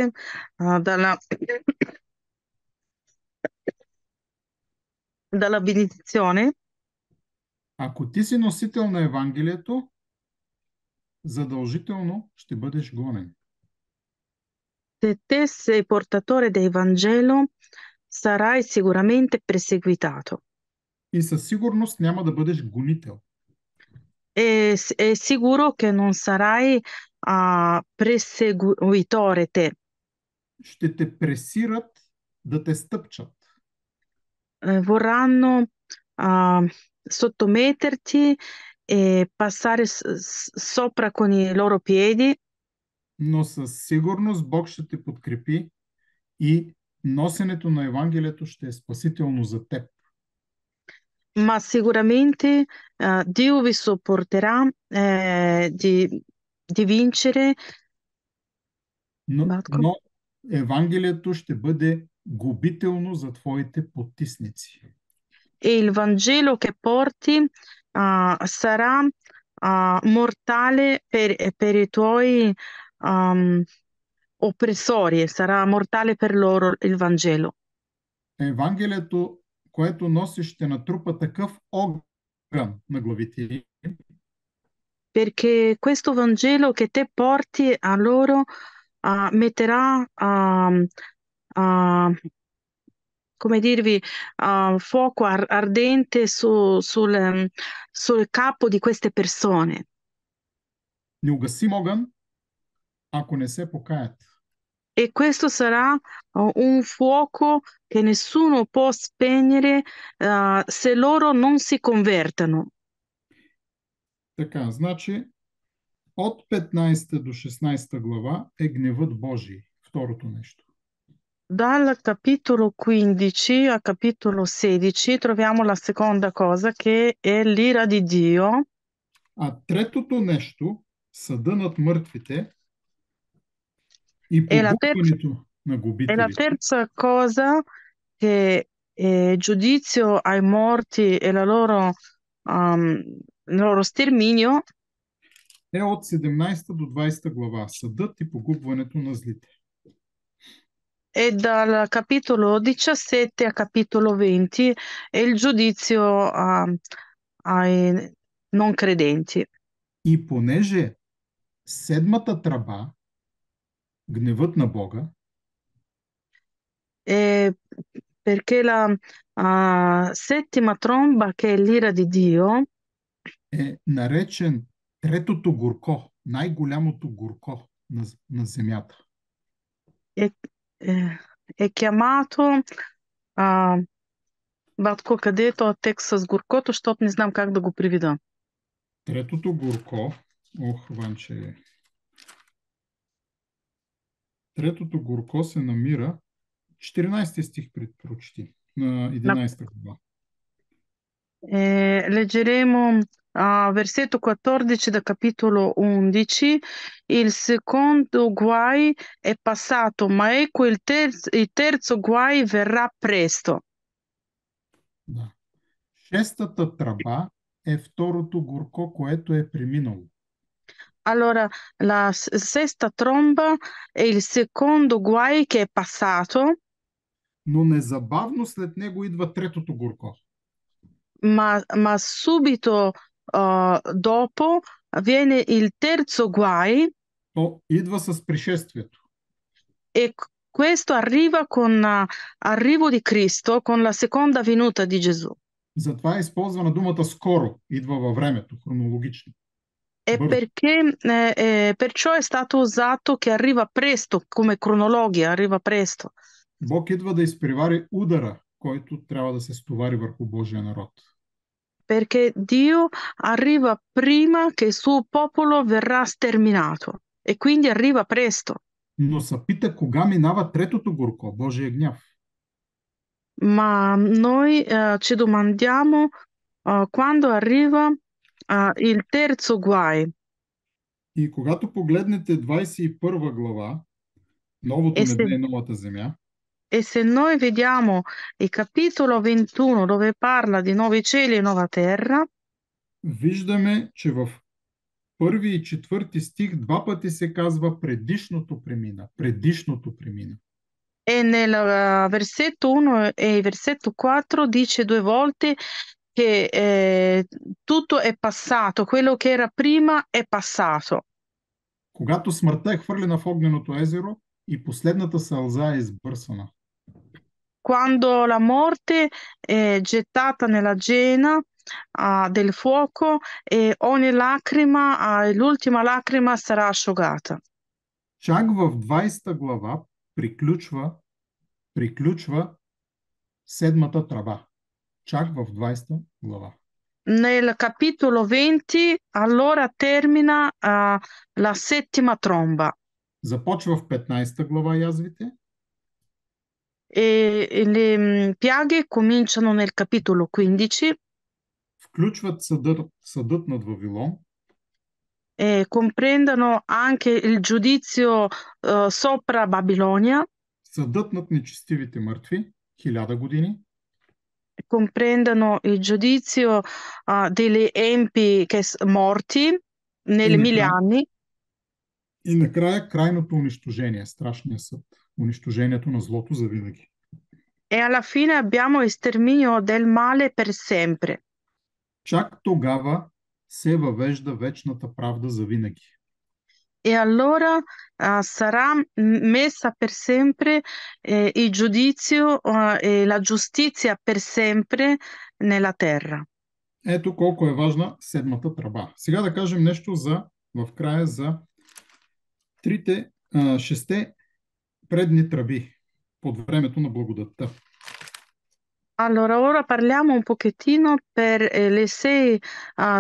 dalla benedizione. Ако ти си носител на Евангелието, задължително ще бъдеш гонен. Se te sei portatore del Vangelo, sarai sicuramente perseguitato. И със сигурност няма да бъдеш гонител. È sicuro che non sarai perseguitore te. Ще те пресират да те стъпчат. Vorranno sottometterti e passare sopra con i loro piedi, Но със сигурност Бог ще те подкрепи и носенето на Евангелието ще е спасително за теб. ma sicuramente Dio vi sopporterà di vincere, Но Евангелието ще бъде губително за твоите потисници. e il Vangelo che porti sarà mortale per i tuoi oppressori, sarà mortale per loro il Vangelo. Евангелието, което носиш, ще натрупа такъв огън на главите Perché questo Vangelo che te porti a loro metterà come dirvi, fuoco ardente sul capo di queste persone. Неугасим огън, ако не се покаят. E questo sarà un fuoco che nessuno può spegnere se loro non si convertano. Така, значи от 15 до 16 глава е гневът Божий. Второто нещо. Dal capitolo 15 al capitolo 16 troviamo la seconda cosa che è l'ira di Dio. А третото нещо, съда над мъртвите и E la terza, погубването на e la губителите, terza cosa che è giudizio ai morti e il loro sterminio е от 17 до 20 глава. Съдът и погубването на злите. è dal capitolo 17 al capitolo 20 è il giudizio ai non credenti. И понеже седмата тръба, гневът на Бога, E perché la settima tromba, che è l'ira di Dio, е наречен третото горко, най-голямото горко на земята. è, è chiamato Батко, къде е този текст с горкото, защото не знам как да го приведа. Третото горко, Ванче, третото горко се намира 14 стих прочети на 11 глава. Leggeremo versetto 14 da capitolo 11. Il secondo guai è passato, ma ecco il terzo guai verrà presto. Да. Шестата тръба е второто горко, което е преминало. Allora, la sesta tromba è il secondo guai che è passato, Но незабавно след него идва третото горко. ma subito dopo viene il terzo guai. То идва с пришествието. E questo arriva con arrivo di Cristo, con la seconda venuta di Gesù. Затова е използвана думата скоро, идва във времето, хронологично. E perciò è stato usato che arriva presto, come cronologia, arriva presto. Бог идва да изпревари удара, който трябва да се стовари върху Божия народ. Perché Dio arriva prima che il suo popolo verrà sterminato e quindi arriva presto. Но се пита кога минава третото горко, Божия гняв. Ma noi ci domandiamo quando arriva il terzo guai. И когато погледнете 21 глава, новото E se, небе и новата земя, e se noi vediamo il capitolo 21 dove parla di nuovi cieli e nuova terra, виждаме, че в първи и четвърти стих два пъти се казва предишното премина. Предишното премина. e nel versetto 1 e il versetto 4 dice due volte che tutto è passato, quello che era prima è passato. Когато смъртта е хвърлена в огненото езеро и последната сълза е избърсана. Quando la morte è gettata nella gena del fuoco e ogni lacrima, l'ultima lacrima sarà asciugata. Чак в 20 глава приключва седмата тръба. Чак в 20 глава. Nel capitolo 20 allora termina la settima tromba Започва в 15 глава язвите, e le piaghe cominciano nel capitolo 15 включват съдът над Вавилон, e comprendono anche il giudizio sopra Babilonia, съдът над нечестивите мъртви, 1000 години, comprendono il giudizio degli empi morti и nelle mille накрая, anni и накрая крайното унищожение, страшния съд, унищожението на злото завинаги. e alla fine abbiamo il sterminio del male per sempre. Чак тогава се въвежда вечната правда завинаги. e allora sarà messa per sempre il giudizio e la giustizia per sempre nella terra. Ето колко е важна седмата тръба. Сега да кажем нещо в края за шесте предни тръби под времето на благодатта. Allora, ora parliamo un pochettino per le sei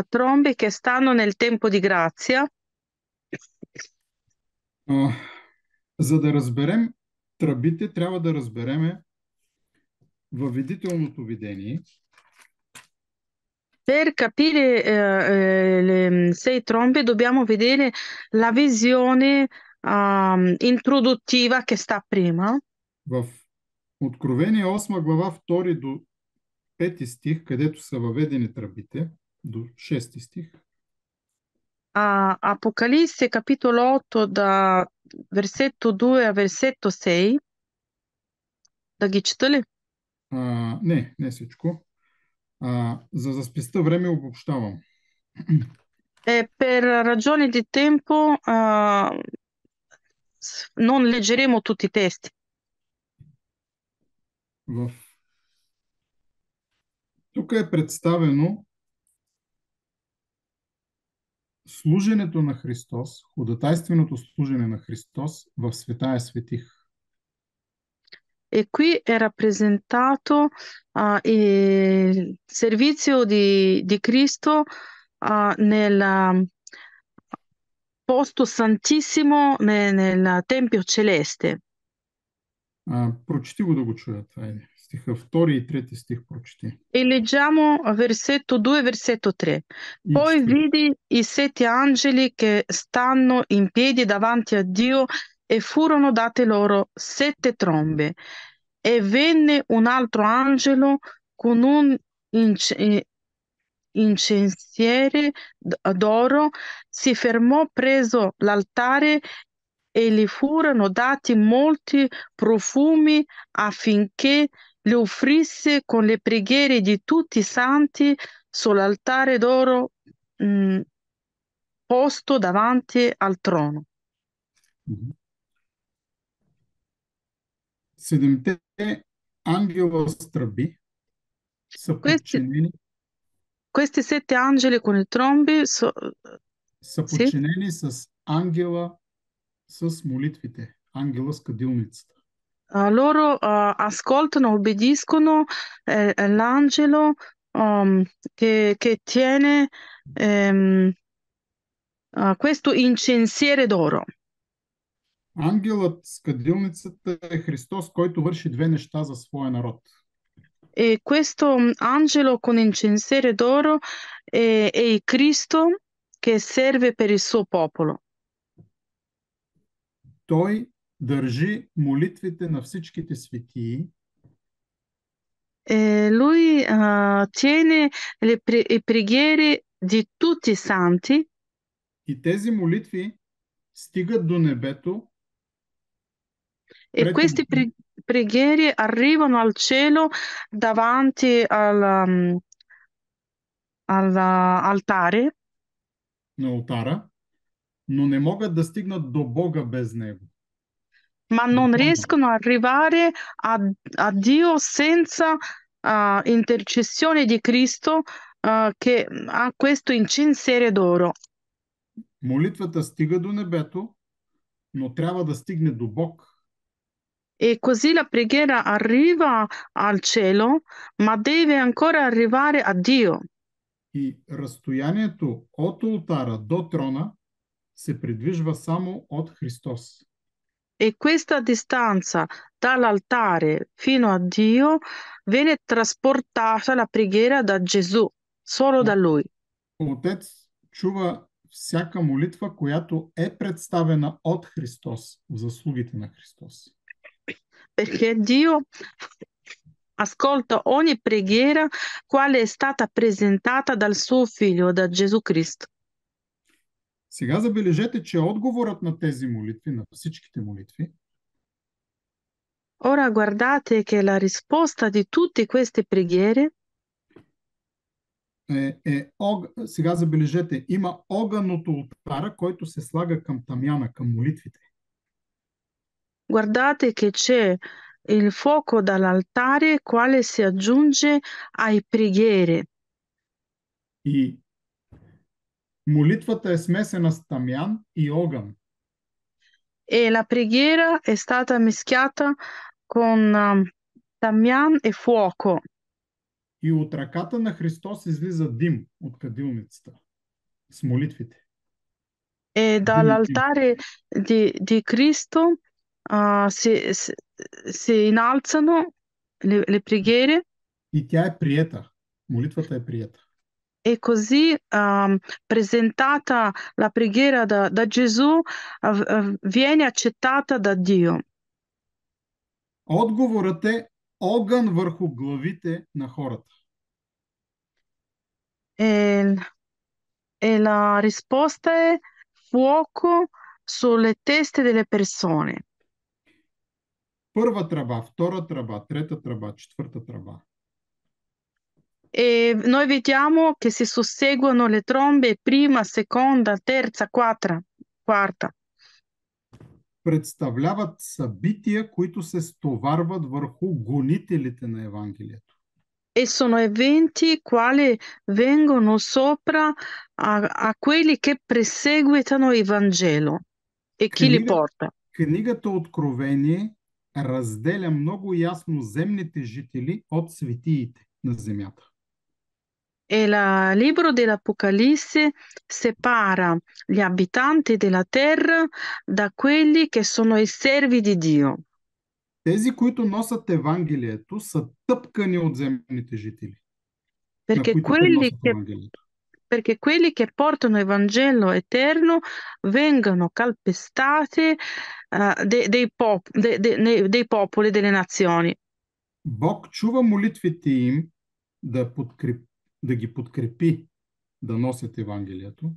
trombe che stanno nel tempo di grazia. А, за да разберем тръбите, трябва да разбереме във видителното видение. Per capire le sei trombe dobbiamo vedere la visione introduttiva che sta prima. В Откровение 8 глава 2 до 5 стих, където са въведени тръбите, до 6 стих, Apocalisse capitolo 8 da versetto 2 a versetto 6. Да ги чета ли? не всичко. За спеста време обобщавам. Per ragioni di tempo non leggeremo tutti i testi. Тук е представено служенето на Христос, ходатайственото служене на Христос в Светая Светих. E qui è rappresentato il servizio di Cristo nel posto santissimo nel Tempio celeste. Прочети го да го чуят. Айде. Стиха 2 и 3 стих прочети. E leggiamo versetto 2, versetto 3. И Poi 4. vidi i sette angeli che stanno in piedi davanti a Dio e furono date loro sette trombe. E venne un altro angelo con un incensiere d'oro, si fermò presso l'altare e gli furono dati molti profumi affinché li offrisse con le preghiere di tutti i santi sull'altare d'oro posto davanti al trono. Седемте ангела с тръби са Questi, подчинени, questi sette angeli con i trombi са sì? подчинени с ангела с молитвите, ангела с кадилницата. Loro ascoltano, obbediscono l'angelo che tiene questo incensiere d'oro. Ангелът с кадилницата е Христос, който върши две неща за своя народ. E questo angelo con incensiere d'oro è il Cristo che serve per il suo popolo. Той държи молитвите на всичките светии Lui tiene le preghiere di tutti i santi и тези молитви стигат до небето e пред queste preghiere arrivano al cielo davanti all'altare, на алтара, но не могат да стигнат до Бога без него. ma non riescono ad arrivare a Dio senza intercessione di Cristo che ha questo incensiere d'oro. Молитвата стига до небето, но трябва да стигне до Бог. E così la preghiera arriva al cielo, ma deve ancora arrivare a Dio. И разстоянието от алтара до трона се придвижва само от Христос. E questa distanza dall'altare fino a Dio viene trasportata la preghiera da Gesù, solo da Lui. Отец чува всяка молитва, която е представена от Христос в заслугите на Христос. Perché Dio ascolta ogni preghiera quale è stata presentata dal suo figlio, da Gesù Cristo. Сега забележете, че отговорът на тези молитви, на всичките молитви, Ora guardate che la risposta di tutte queste preghiere Сега забележете, има огън от ултара, който се слага към тамяна, към молитвите. Guardate che c'è il fuoco dall'altare, quale si aggiunge ai preghiere. И молитвата е смесена с тамян и огън. E la preghiera è stata mischiata con Damian e fuoco. И от ръката на Христос излиза дим от кадилницата с молитвите. E Дим и дим. dall'altare di Cristo si innalzano le preghiere И тя е приета. Молитвата е приета. e così presentata la preghiera da Gesù viene accettata da Dio. Отговорът е огън върху главите на хората. E, e la risposta è fuoco sulle teste delle persone. Първа тръба, втора тръба, трета тръба, четвърта тръба. E noi vediamo che si susseguono le trombe prima, seconda, terza, quarta. Представляват събития, които се стоварват върху гонителите на Евангелието. E sono eventi quali vengono sopra a quelli che perseguitano il Vangelo e chi li Книга, porta. книгата Откровение разделя много ясно земните жители от светиите на земята. E il libro dell'Apocalisse separa gli abitanti della terra da quelli che sono i servi di Dio. Тези, които носят Евангелието, са тъпкани от земните жители, на Perché които те quelli носят che, Евангелието. perché quelli che portano il Vangelo eterno vengono calpestati dei popoli, delle nazioni. Бог чува молитвите им да ги подкрепи да носят Евангелието,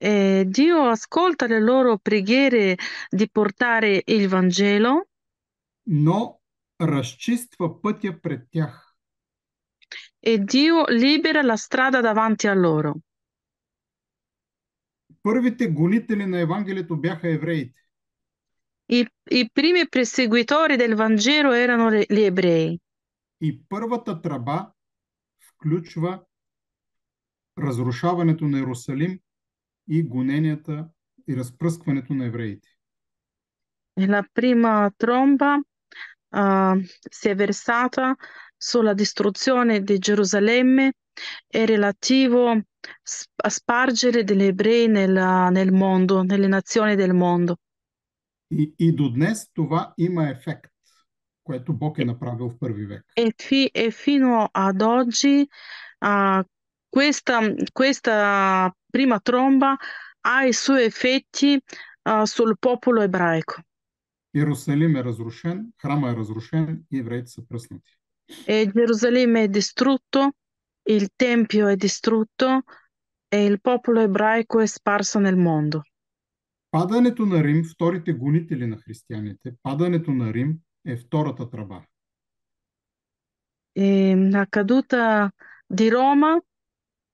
E Dio ascolta le loro preghiere di portare il Vangelo но разчиства пътя пред тях. e Dio libera la strada davanti a loro. Първите гонители на Евангелието бяха евреите. I primi perseguitori del Vangelo erano gli ebrei И първата тръба включва разрушаването на Иерусалим и гоненията и разпръскването на евреите. e la prima tromba si è versata sulla distruzione di Gerusalemme e relativo a spargere degli ebrei nel mondo, nelle nazioni del mondo. И до днес това има ефект, което Бог е направил в първи век. E fino ad oggi ah, questa prima tromba ha i suoi effetti sul popolo ebraico. Иерусалим е разрушен, храма е разрушен и евреите са пръснати. E Gerusalemme è distrutto, il Tempio è distrutto e il popolo ebraico è sparso nel mondo. Падането на Рим, вторите гонители на християните, падането на Рим е втората тръба. E la caduta di Roma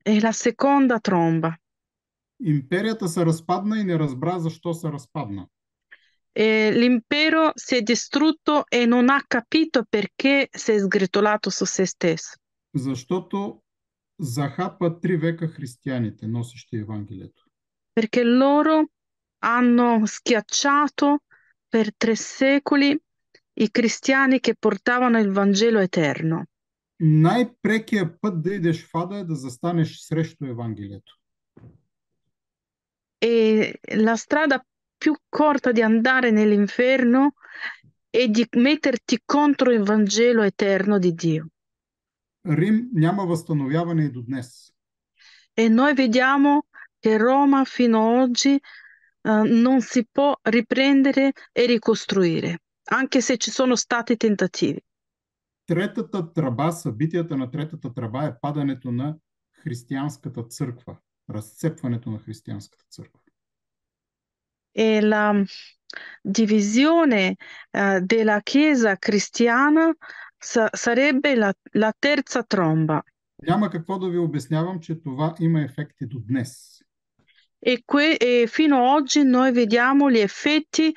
è la seconda tromba. Империята се разпадна и не разбра защо се разпадна. E l'impero si è distrutto e non ha capito perché si è sgretolato su se stesso. Защото захапа 3 века християните, носещи Евангелието. Perché loro hanno schiacciato per 3 secoli i cristiani che portavano il Vangelo eterno. Най-прекият път да идеш в ада е да застанеш срещу Евангелието. E la strada più corta di andare nell'inferno è di metterti contro il Vangelo eterno di Dio. Рим няма възстановяване и до днес. E noi vediamo che Roma fino ad oggi non si può riprendere e ricostruire, anche se ci sono stati tentativi. Третата тръба, събитията на третата тръба е падането на християнската църква, разцепването на християнската църква. E la divisione della Chiesa cristiana sarebbe la terza tromba. Няма какво да ви обяснявам, че това има ефекти до днес. E fino ad oggi noi vediamo gli effetti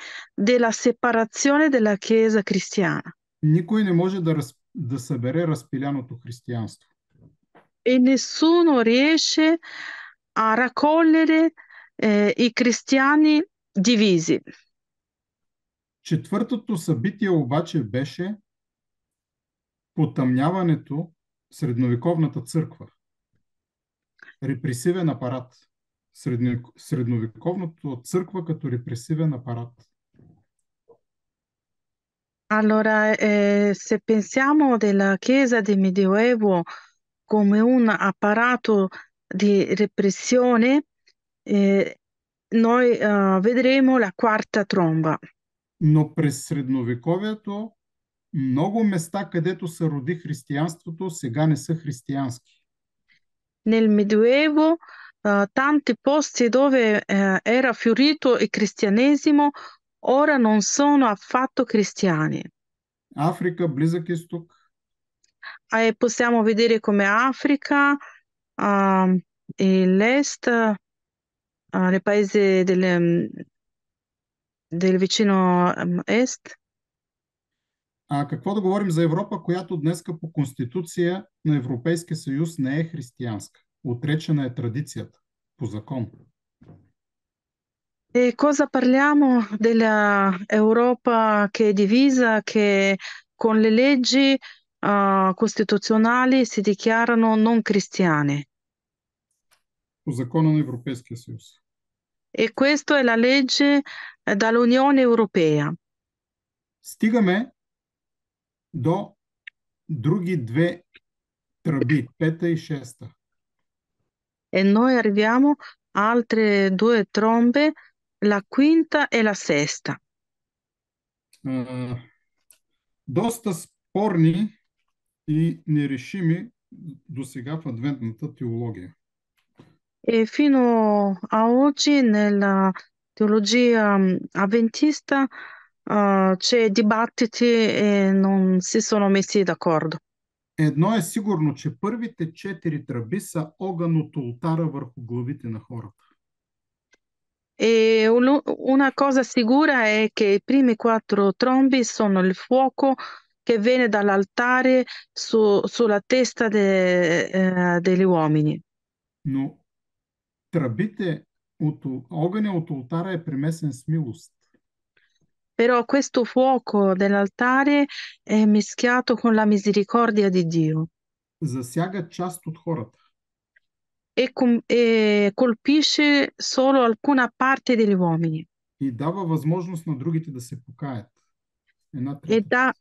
della separazione della Chiesa cristiana Никой не може да събере разпиляното християнство. e nessuno riesce a raccogliere i cristiani divisi. Четвъртото събитие обаче беше потъмняването средновековната църква. Репресивен апарат. Средновековната църква като репресивен апарат. Allora, se pensiamo della Chiesa del Medioevo come un apparato di repressione, noi vedremo la quarta tromba. Но през средновековието много места, където се роди християнството, сега не са християнски. Nel Medioevo, tanti posti dove era fiorito il cristianesimo ora non sono affatto cristiani. Африка, Близък изток, Possiamo vedere come Africa, e l'Est, nei paesi del vicino Est. А какво да говорим за Европа, която днеска по Конституция на Европейския съюз не е християнска? Отречена е традицията по закон. E cosa parliamo della Europa che è divisa, che con le leggi costituzionali si dichiarano non cristiane? По закона на Европейския съюз. E questa è la legge dall'Unione Europea. Стигаме до други две тръби, пета и шеста. E noi arriviamo a altre due trombe, la quinta e la sesta. Доста спорни и нерешими до сега в адвентната теология. E fino a oggi nella teologia avventista c'è dibattiti e non si sono messi d'accordo. Едно е сигурно, че първите 4 тръби са огън от ултара върху главите на хората. E una cosa sicura è che i primi quattro trombi sono il fuoco che viene dall'altare sulla testa degli uomini. Но тръбите огъня от ултара е примесен с милост. Però questo fuoco dell'altare è mischiato con la misericordia di Dio Засяга част от хората. e colpisce solo alcuna parte degli uomini И дава възможност на другите да се покаят. Една e трета.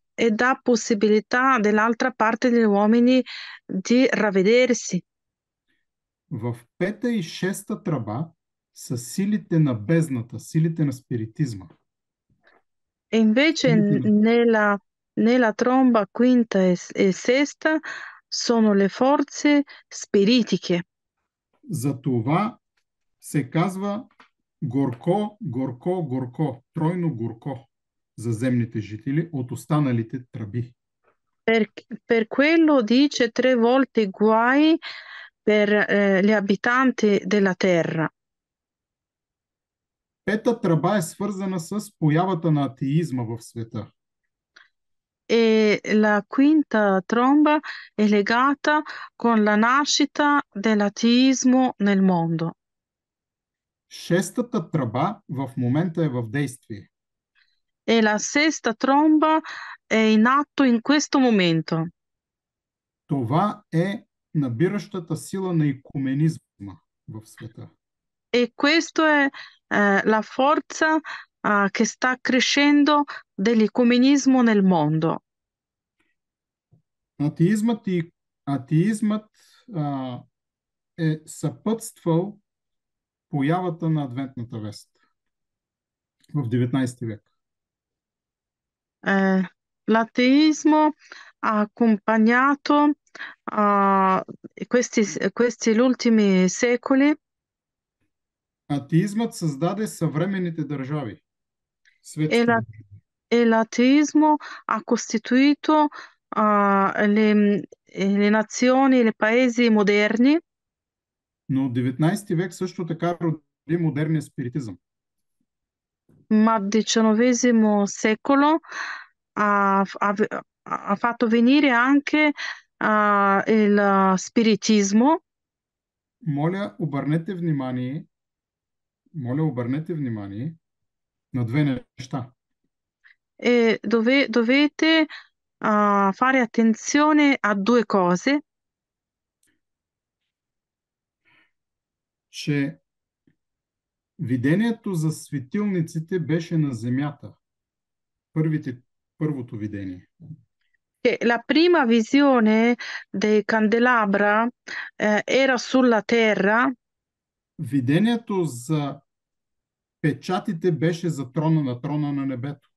dà possibilità dell'altra parte degli uomini di ravvedersi. В пета и шеста тръба са силите на бездната, силите на спиритизма. E invece nella tromba quinta e sesta sono le forze spiritiche. За това се казва горко, горко, горко, тройно горко за земните жители от останалите тръби. Per quello dice tre volte guai per gli abitanti della terra. Пета тръба е свързана с появата на атеизма в света. E la quinta tromba è legata con la nascita dell'ateismo nel mondo. Шестата тръба в момента е в действие. E la sesta tromba è in atto in questo momento. Това е набиращата сила на икуменизма в света. E questa è la forza che sta crescendo dell'ecumenismo nel mondo. Атеизмът е съпътствал появата на адвентната вест в 19 век. L'ateismo ha accompagnato questi gli ultimi secoli. Атеизмът създаде съвременните държави. E, Светски e l'ateismo ha costituito le nazioni, i paesi moderni, Но 19 век също така роди модерния спиритизъм. ma il XIX secolo ha fatto venire anche il spiritismo. Моля, обърнете внимание на две неща. E dovete fare attenzione a due cose, Че видението за светилниците беше на земята. Първото видение. che la prima visione dei candelabra era sulla terra, Видението за печатите беше за трона на небето.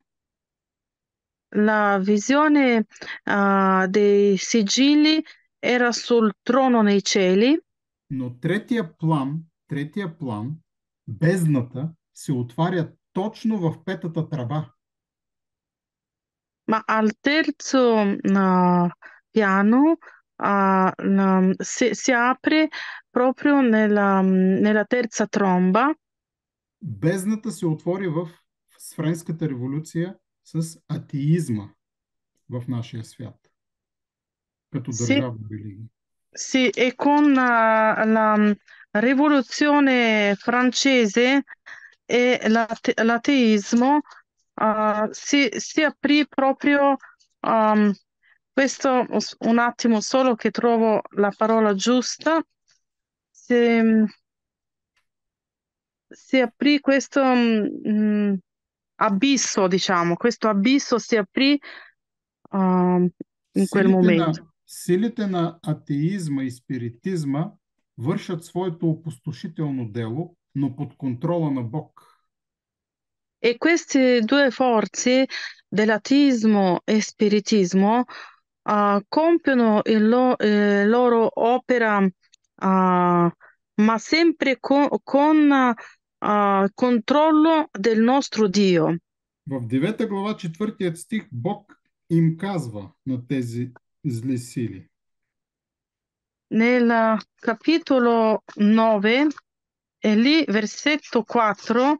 la visione dei sigilli era sul trono nei cieli, Но третия план, бездната, се отваря точно в петата тръба. ma al terzo piano si apre proprio nella terza tromba. Бездната се отвори с Френската революция с атеизма в нашия свят, като Sì, държавна религия. sì, e con la rivoluzione francese e l'ateismo si aprì proprio questo, un attimo solo che trovo la parola giusta, si, si aprì questo abisso, diciamo, questo abisso si aprì um, in quel momento. Силите на атеизма и спиритизма вършат своето опустошително дело, но под контрола на Бог. E queste due forze dell'ateismo e spiritismo compiono loro opera, ma sempre con controllo del nostro Dio. В 9 глава 4 стих Бог им казва на тези зли сили. Nel capitolo 9, e lì versetto 4,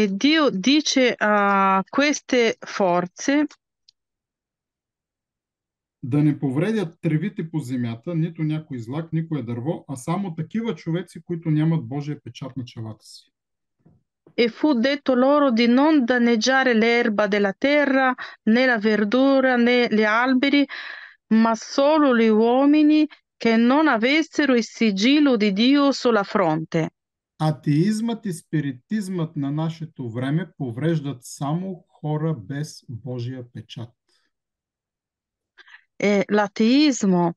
Dio dice a queste forze Да не повредят тревите по земята, нито някой злак, никое дърво, а само такива човеци, които нямат Божия печат на челата си. e fu detto loro di non danneggiare l'erba della terra, né la verdura, né gli alberi, ma solo gli uomini che non avessero il sigillo di Dio sulla fronte. Атеизмът и спиритизмът на нашето време повреждат само хора без Божия печат. E l'ateismo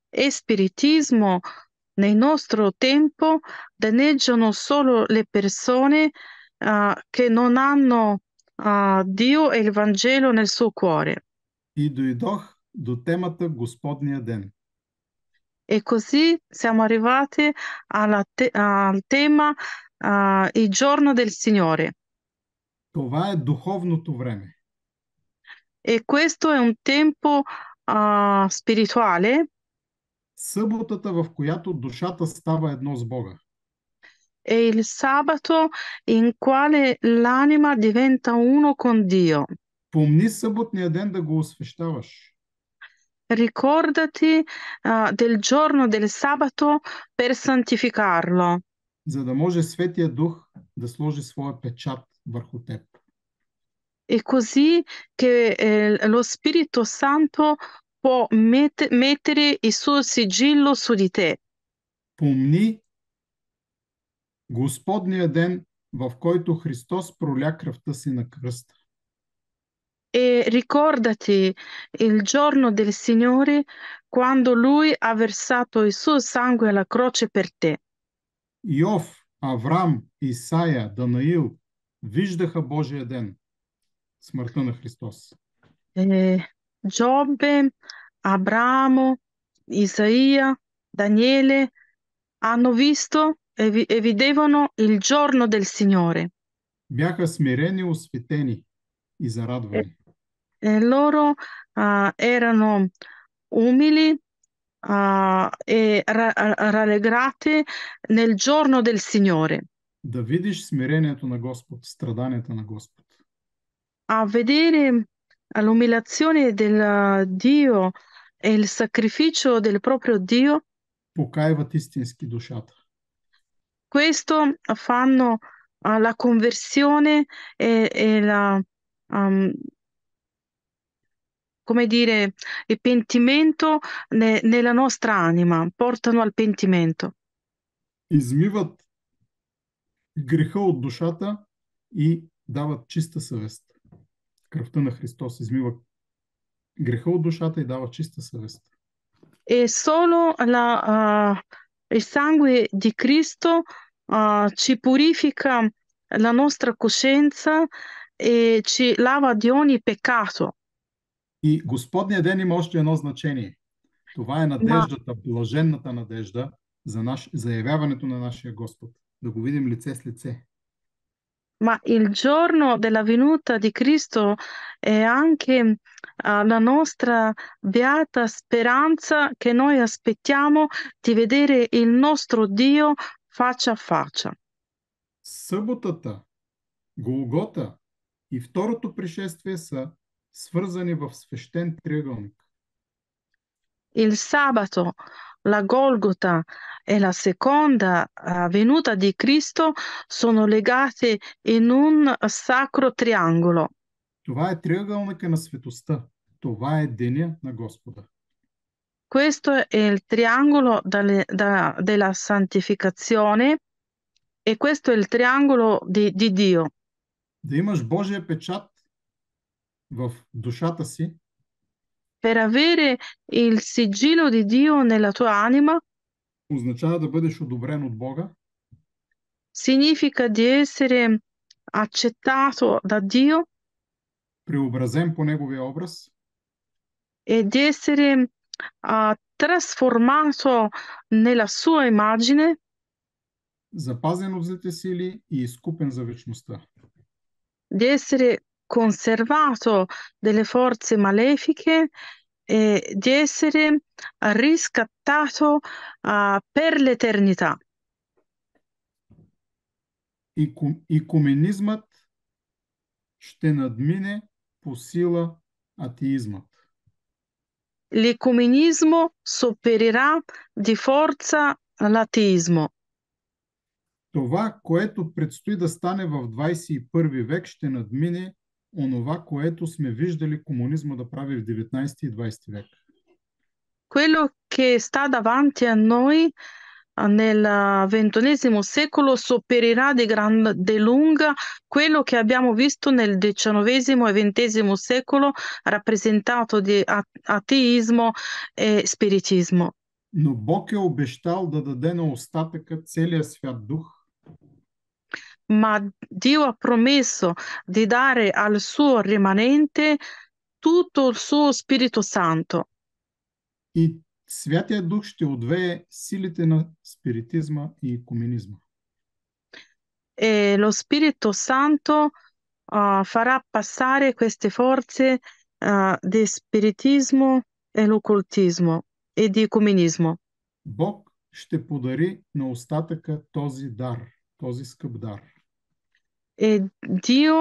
e spiritismo nel nostro tempo danneggiano solo le persone che non hanno Dio e il Vangelo nel suo cuore. И дойдох до темата Господния ден. E così siamo arrivati al tema il giorno del Signore. Това е духовното време. E questo è un tempo spirituale. Съботата, в която душата става едно с Бога. È il sabato in quale l'anima diventa uno con Dio. Помни съботния ден да го освещаваш. Ricordati del giorno del sabato per santificarlo, За да може Светия Дух да сложи своя печат върху теб. e così che lo Spirito Santo può mettere il suo sigillo su di te. Помни Господния ден, в който Христос проля кръвта си на кръста. E ricordati il giorno del Signore quando Lui ha versato il suo sangue alla croce per te. Йов, Авраам, Исаия, Данаил виждаха Божия ден, смъртта на Христос. Giobbe, Abramo, Isaia, Daniele hanno visto e vedevano il giorno del Signore. Бяха смирени, осветени и E, зарадвани. e loro erano umili e rallegrate nel giorno del Signore, Да видиш смирението на Господ, страданията на Господ. a vedere l'umiliazione del Dio e il sacrificio del proprio Dio. Покайват истински душата. Questo fanno la conversione e um, come dire, il pentimento nella nostra anima, portano al pentimento. Измиват греха от душата и дават чиста съвест. Кръвта на Христос измива греха от душата и дава чиста съвест. E solo il sangue di Cristo ci purifica la nostra coscienza e ci lava di ogni peccato. И Господния ден има още едно значение. Това е Ma надеждата, блаженната надежда за явяването на нашия Господ. Да го видим лице с лице. Ma il giorno della venuta di Cristo è anche la nostra beata speranza che noi aspettiamo di vedere il nostro Dio faccia a faccia. Съботата, Голгота и второто пришествие са свързани в свещен триъгълник. Il sabato, la Golgota e la seconda venuta di Cristo sono legate in un sacro triangolo. Това е триъгълника на светостта. Това е деня на Господа. Questo è il triangolo della santificazione e questo è il triangolo di Dio. Да имаш Божия печат в душата си, Per avere il sigillo di Dio nella tua anima означава да бъдеш одобрен от Бога, significa di essere accettato da Dio преобразен по Неговия образ, e di essere trasformato nella sua immagine, запазен от злите сили и изкупен за вечността. di essere conservato dalle forze malefiche e di essere riscattato per l'eternità. Икуменизмът ще надмине по сила атеизмът. L'ecumenismo supererà di forza l'ateismo. Това, което предстои да стане в 21 век, ще надмине онова, което сме виждали комунизма да прави в 19 и 20 век. Quello che sta davanti a noi nel XXI secolo supererà di grande lunga quello che abbiamo visto nel XIX e XX secolo rappresentato di ateismo e spiritismo. Но Бог е обещал да даде на остатъка целия свят дух, Ma Dio ha promesso di dare al suo rimanente tutto il suo Spirito Santo. и Святия Дух ще отвее силите на спиритизма и икуменизма. E lo Spirito Santo farà passare queste forze di spiritismo e l'occultismo e di ecumenismo. Бог ще подари на остатъка този дар, този скъп дар. E Dio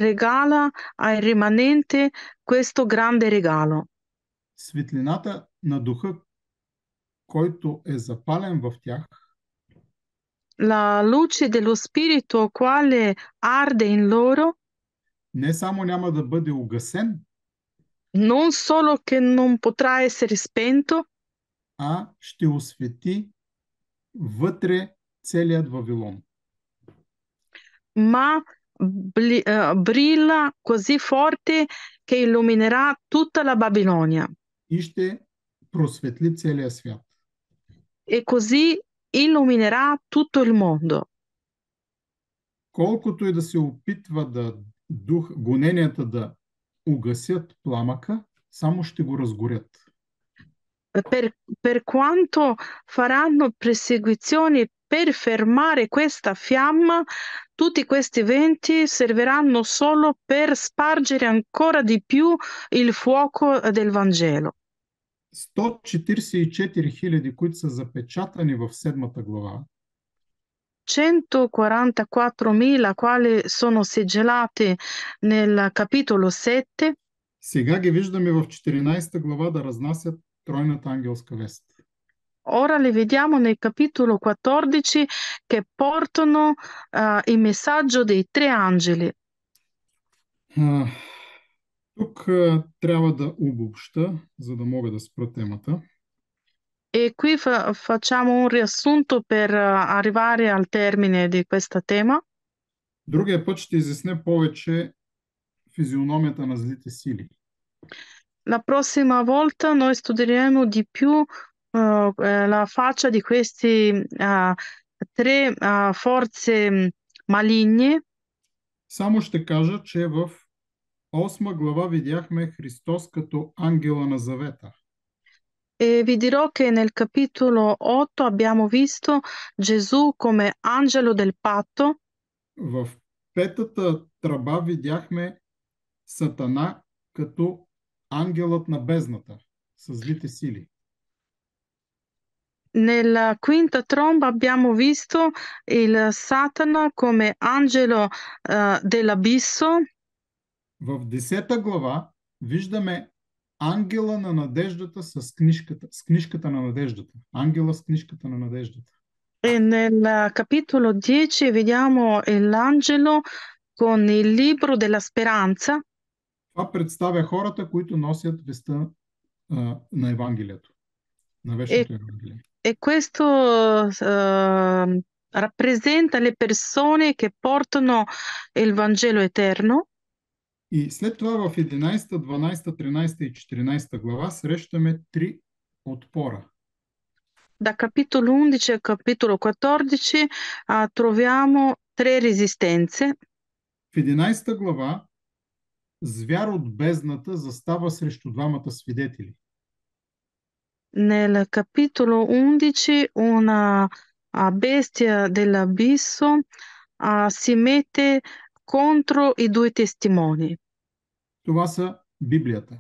regala al rimanente questo grande regalo. Светлината на духа, който е запален в тях, La luce dello Spirito quale arde in loro, не само няма да бъде угасен, non solo che non potrà essere spento, а ще освети вътре целият Вавилон. ma brilla così forte che illuminerà tutta la Babilonia И ще просветли целия свят. e così illuminerà tutto il mondo. Колкото и да се опитва гоненията да угасят пламъка, само ще го разгорят. Per quanto faranno persecuzioni per fermare questa fiamma, tutti questi eventi serviranno solo per spargere ancora di più il fuoco del Vangelo. 144 хиляди, които са запечатани в 7 глава, 144.000 quali sono segelati nel capitolo 7, сега ги виждаме в 14 глава да разнасят тройната ангелска вест. ora li vediamo nel capitolo 14 che portano il messaggio dei tre angeli. А, тук трябва да обобща, за да мога да спра темата. E qui facciamo un riassunto per arrivare al termine di questo tema. Другия път ще изясня повече физиономията на злите сили. La prossima volta noi studieremo di più la faccia di questi tre forze maligne. Само ще кажа, че в 8 глава видяхме Христос като ангела на завета. E vi dirò che nel capitolo 8 abbiamo visto Gesù come angelo del patto. В 5-та тръба видяхме Сатана като ангелът на бездната, с злите сили. Nella quinta tromba abbiamo visto il Satana come angelo dell'abisso. В 10 глава виждаме ангела на надеждата с книжката на надеждата. Ангела с книжката на надеждата. E nel capitolo 10 vediamo l'angelo con il libro della speranza. Това представя хората, които носят веста на Евангелието, на вечното Евангелие. E questo rappresenta le persone che portano il Vangelo eterno. И след това в 11, 12, 13 и 14 глава срещаме три отпора. Da capitolo 11 al capitolo 14 troviamo tre resistenze. В 11 глава звяр от бездната застава срещу двамата свидетели. Nel capitolo 11 una bestia dell'abisso si mette contro i due testimoni. Това са Библията.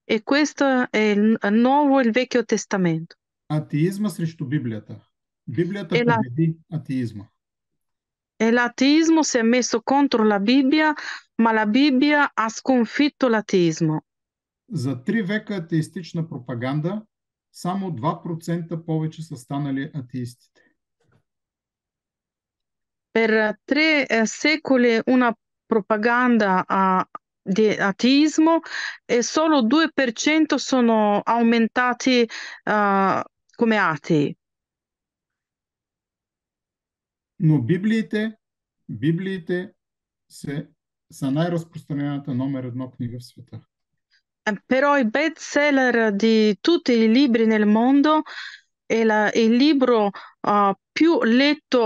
E questo è il Nuovo e il Vecchio Testamento. Атеизма срещу Библията. Библията E, победи атеизма. e l'ateismo si è messo contro la Bibbia, ma la Bibbia ha sconfitto l'ateismo. За 3 века атеистична пропаганда само 2% повече са станали атеистите. Per 3 secoli una propaganda di ateismo e solo 2% sono aumentati come atei. Но Библиите са най-разпространената номер 1 книга в света. Però i bestseller di tutti i libri nel mondo è il libro più letto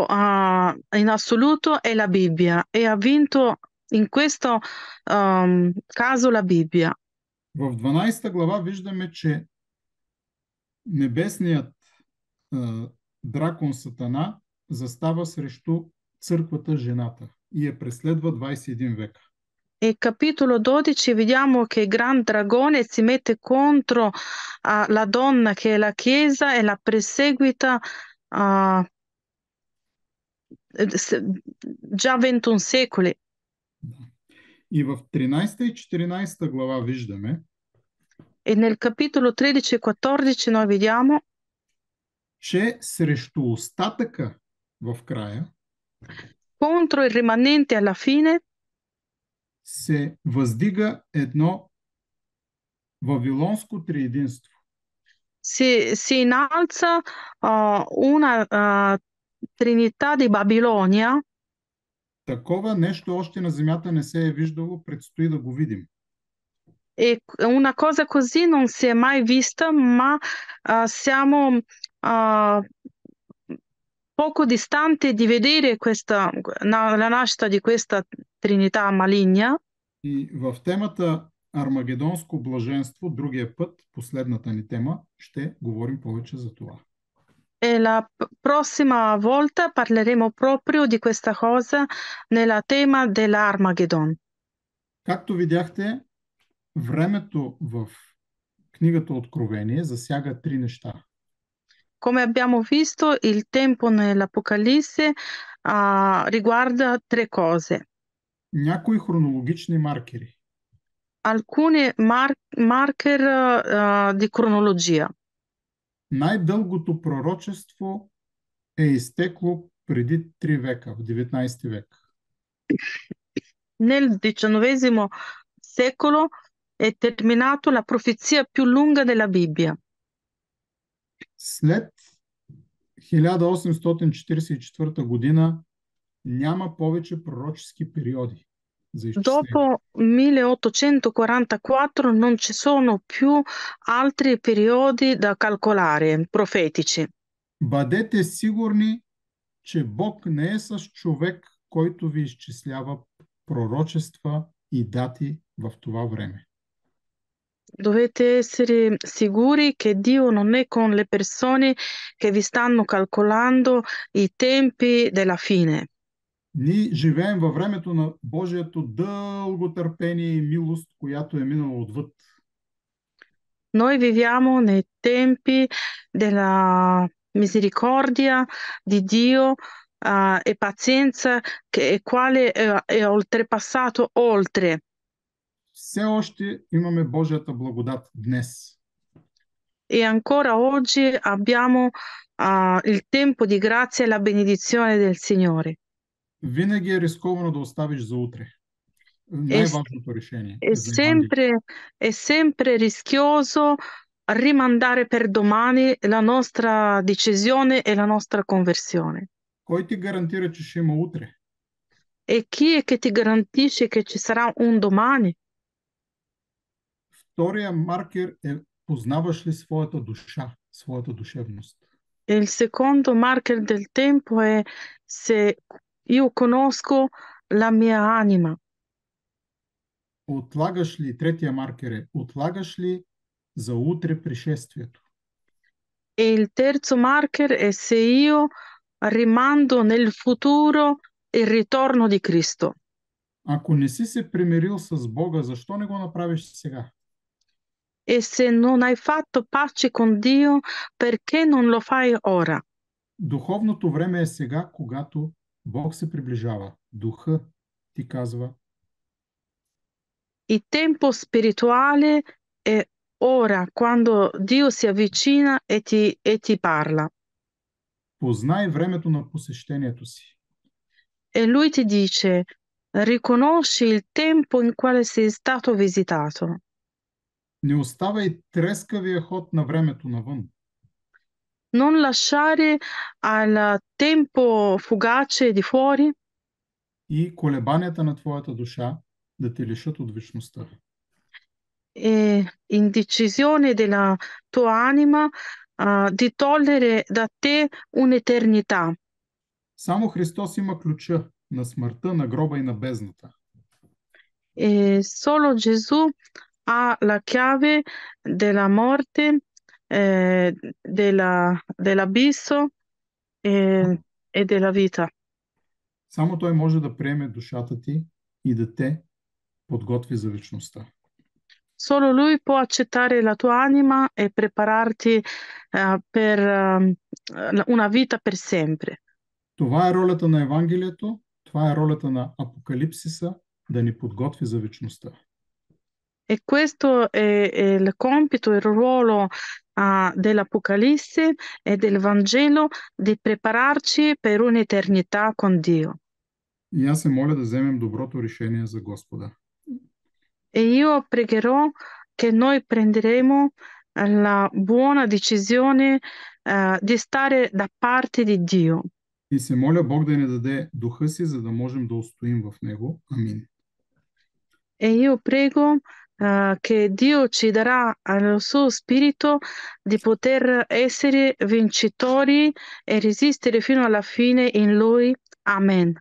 in assoluto è la Bibbia e ha vinto in questo caso la Bibbia. В 12 глава виждаме, че небесният дракон Сатана застава срещу църквата жената и я преследва 21 века. E capitolo 12 vediamo che il Gran Dragone si mette contro la donna che è la Chiesa e la perseguita già 21 secoli. И в 13 и 14 глава виждаме, E nel capitolo 13 e 14 noi vediamo че срещу остатъка в края contro il rimanente alla fine се въздига едно вавилонско триединство. si innalza una Trinità di Babilonia. Такова нещо още на земята не се е виждало, предстои да го видим. E una cosa così non si è mai vista, ma siamo poco distanti di vedere la nascita di questa Trinità maligna. И в темата Армагедонско блаженство, другия път, последната ни тема, ще говорим повече за това. E la prossima volta parleremo proprio di questa cosa nella tema dell'Armageddon. Както видяхте, времето в книгата Откровение засяга три неща. Come abbiamo visto, il tempo nell'Apocalisse riguarda tre cose. Някои хронологични маркери. Alcuni marker di cronologia. Най-дългото пророчество е изтекло преди 3 века, в 19 век. Nel XIX secolo è terminato la profezia più lunga della Bibbia. След 1844 година няма повече пророчески периоди за изчисление. Dopo 1844 non ci sono più altri periodi da calcolare, profetici. Бъдете сигурни, че Бог не е с човек, който ви изчислява пророчества и дати в това време. Dovete essere sicuri che Dio non è con le persone che vi stanno calcolando i tempi della fine. Ние живеем във времето на Божието дълго търпение и милост, която е минала отвъд. Noi viviamo nei tempi della misericordia di Dio e pazienza che quale è oltrepassato oltre. Все още имаме Божията благодат днес. E ancora oggi abbiamo il tempo di grazia e la benedizione del Signore. Винаги е рисковано да оставиш за утре. È, Най-важното решение è е за Евангелие. è sempre rischioso rimandare per domani la nostra decisione e la nostra conversione. Кой ти гарантира, че ще има утре? E chi è che ti garantisce che ci sarà un domani? Втория маркер е познаваш ли своята душа, своята душевност. E il secondo marker del tempo è se io conosco la mia anima. Отлагаш ли, третия маркер е, отлагаш ли за утре пришествието? E il terzo marker è se io rimando nel futuro il ritorno di Cristo. Ако не си се примирил с Бога, защо не го направиш сега? E se non hai fatto pace con Dio, perché non lo fai ora? Духовното време е сега, когато Бог се приближава. Духа ти казва, Il tempo spirituale è ora, quando Dio si avvicina e ti parla. познай времето на посещението си. E lui ti dice, riconosci il tempo in quale sei stato visitato. Не оставай трескавия ход на времето навън. Non lasciare al tempo fugace di fuori И колебанията на твоята душа да те лишат от вечността. e indecisione della tua anima di togliere da te un'eternità. Само Христос има ключа на смъртта, на гроба и на бездната. E solo Gesù ha la chiave della morte, dell'abisso e della vita. Само Той може да приеме душата ти и да те подготви за вечността. Solo Lui può accettare la tua anima e prepararti per una vita per sempre. Това е ролята на Евангелието, това е ролята на Апокалипсиса, да ни подготви за вечността. E questo è il compito, il ruolo dell'Apocalisse e del Vangelo di prepararci per un'eternità con Dio. И аз се моля да вземем доброто решение за Господа. E io pregherò che noi prenderemo la buona decisione di stare da parte di Dio. И се моля Бог да ни даде духа си, за да можем да устоим в Него. Амин. E io prego che Dio ci darà al suo spirito di poter essere vincitori e resistere fino alla fine in Lui. Amen.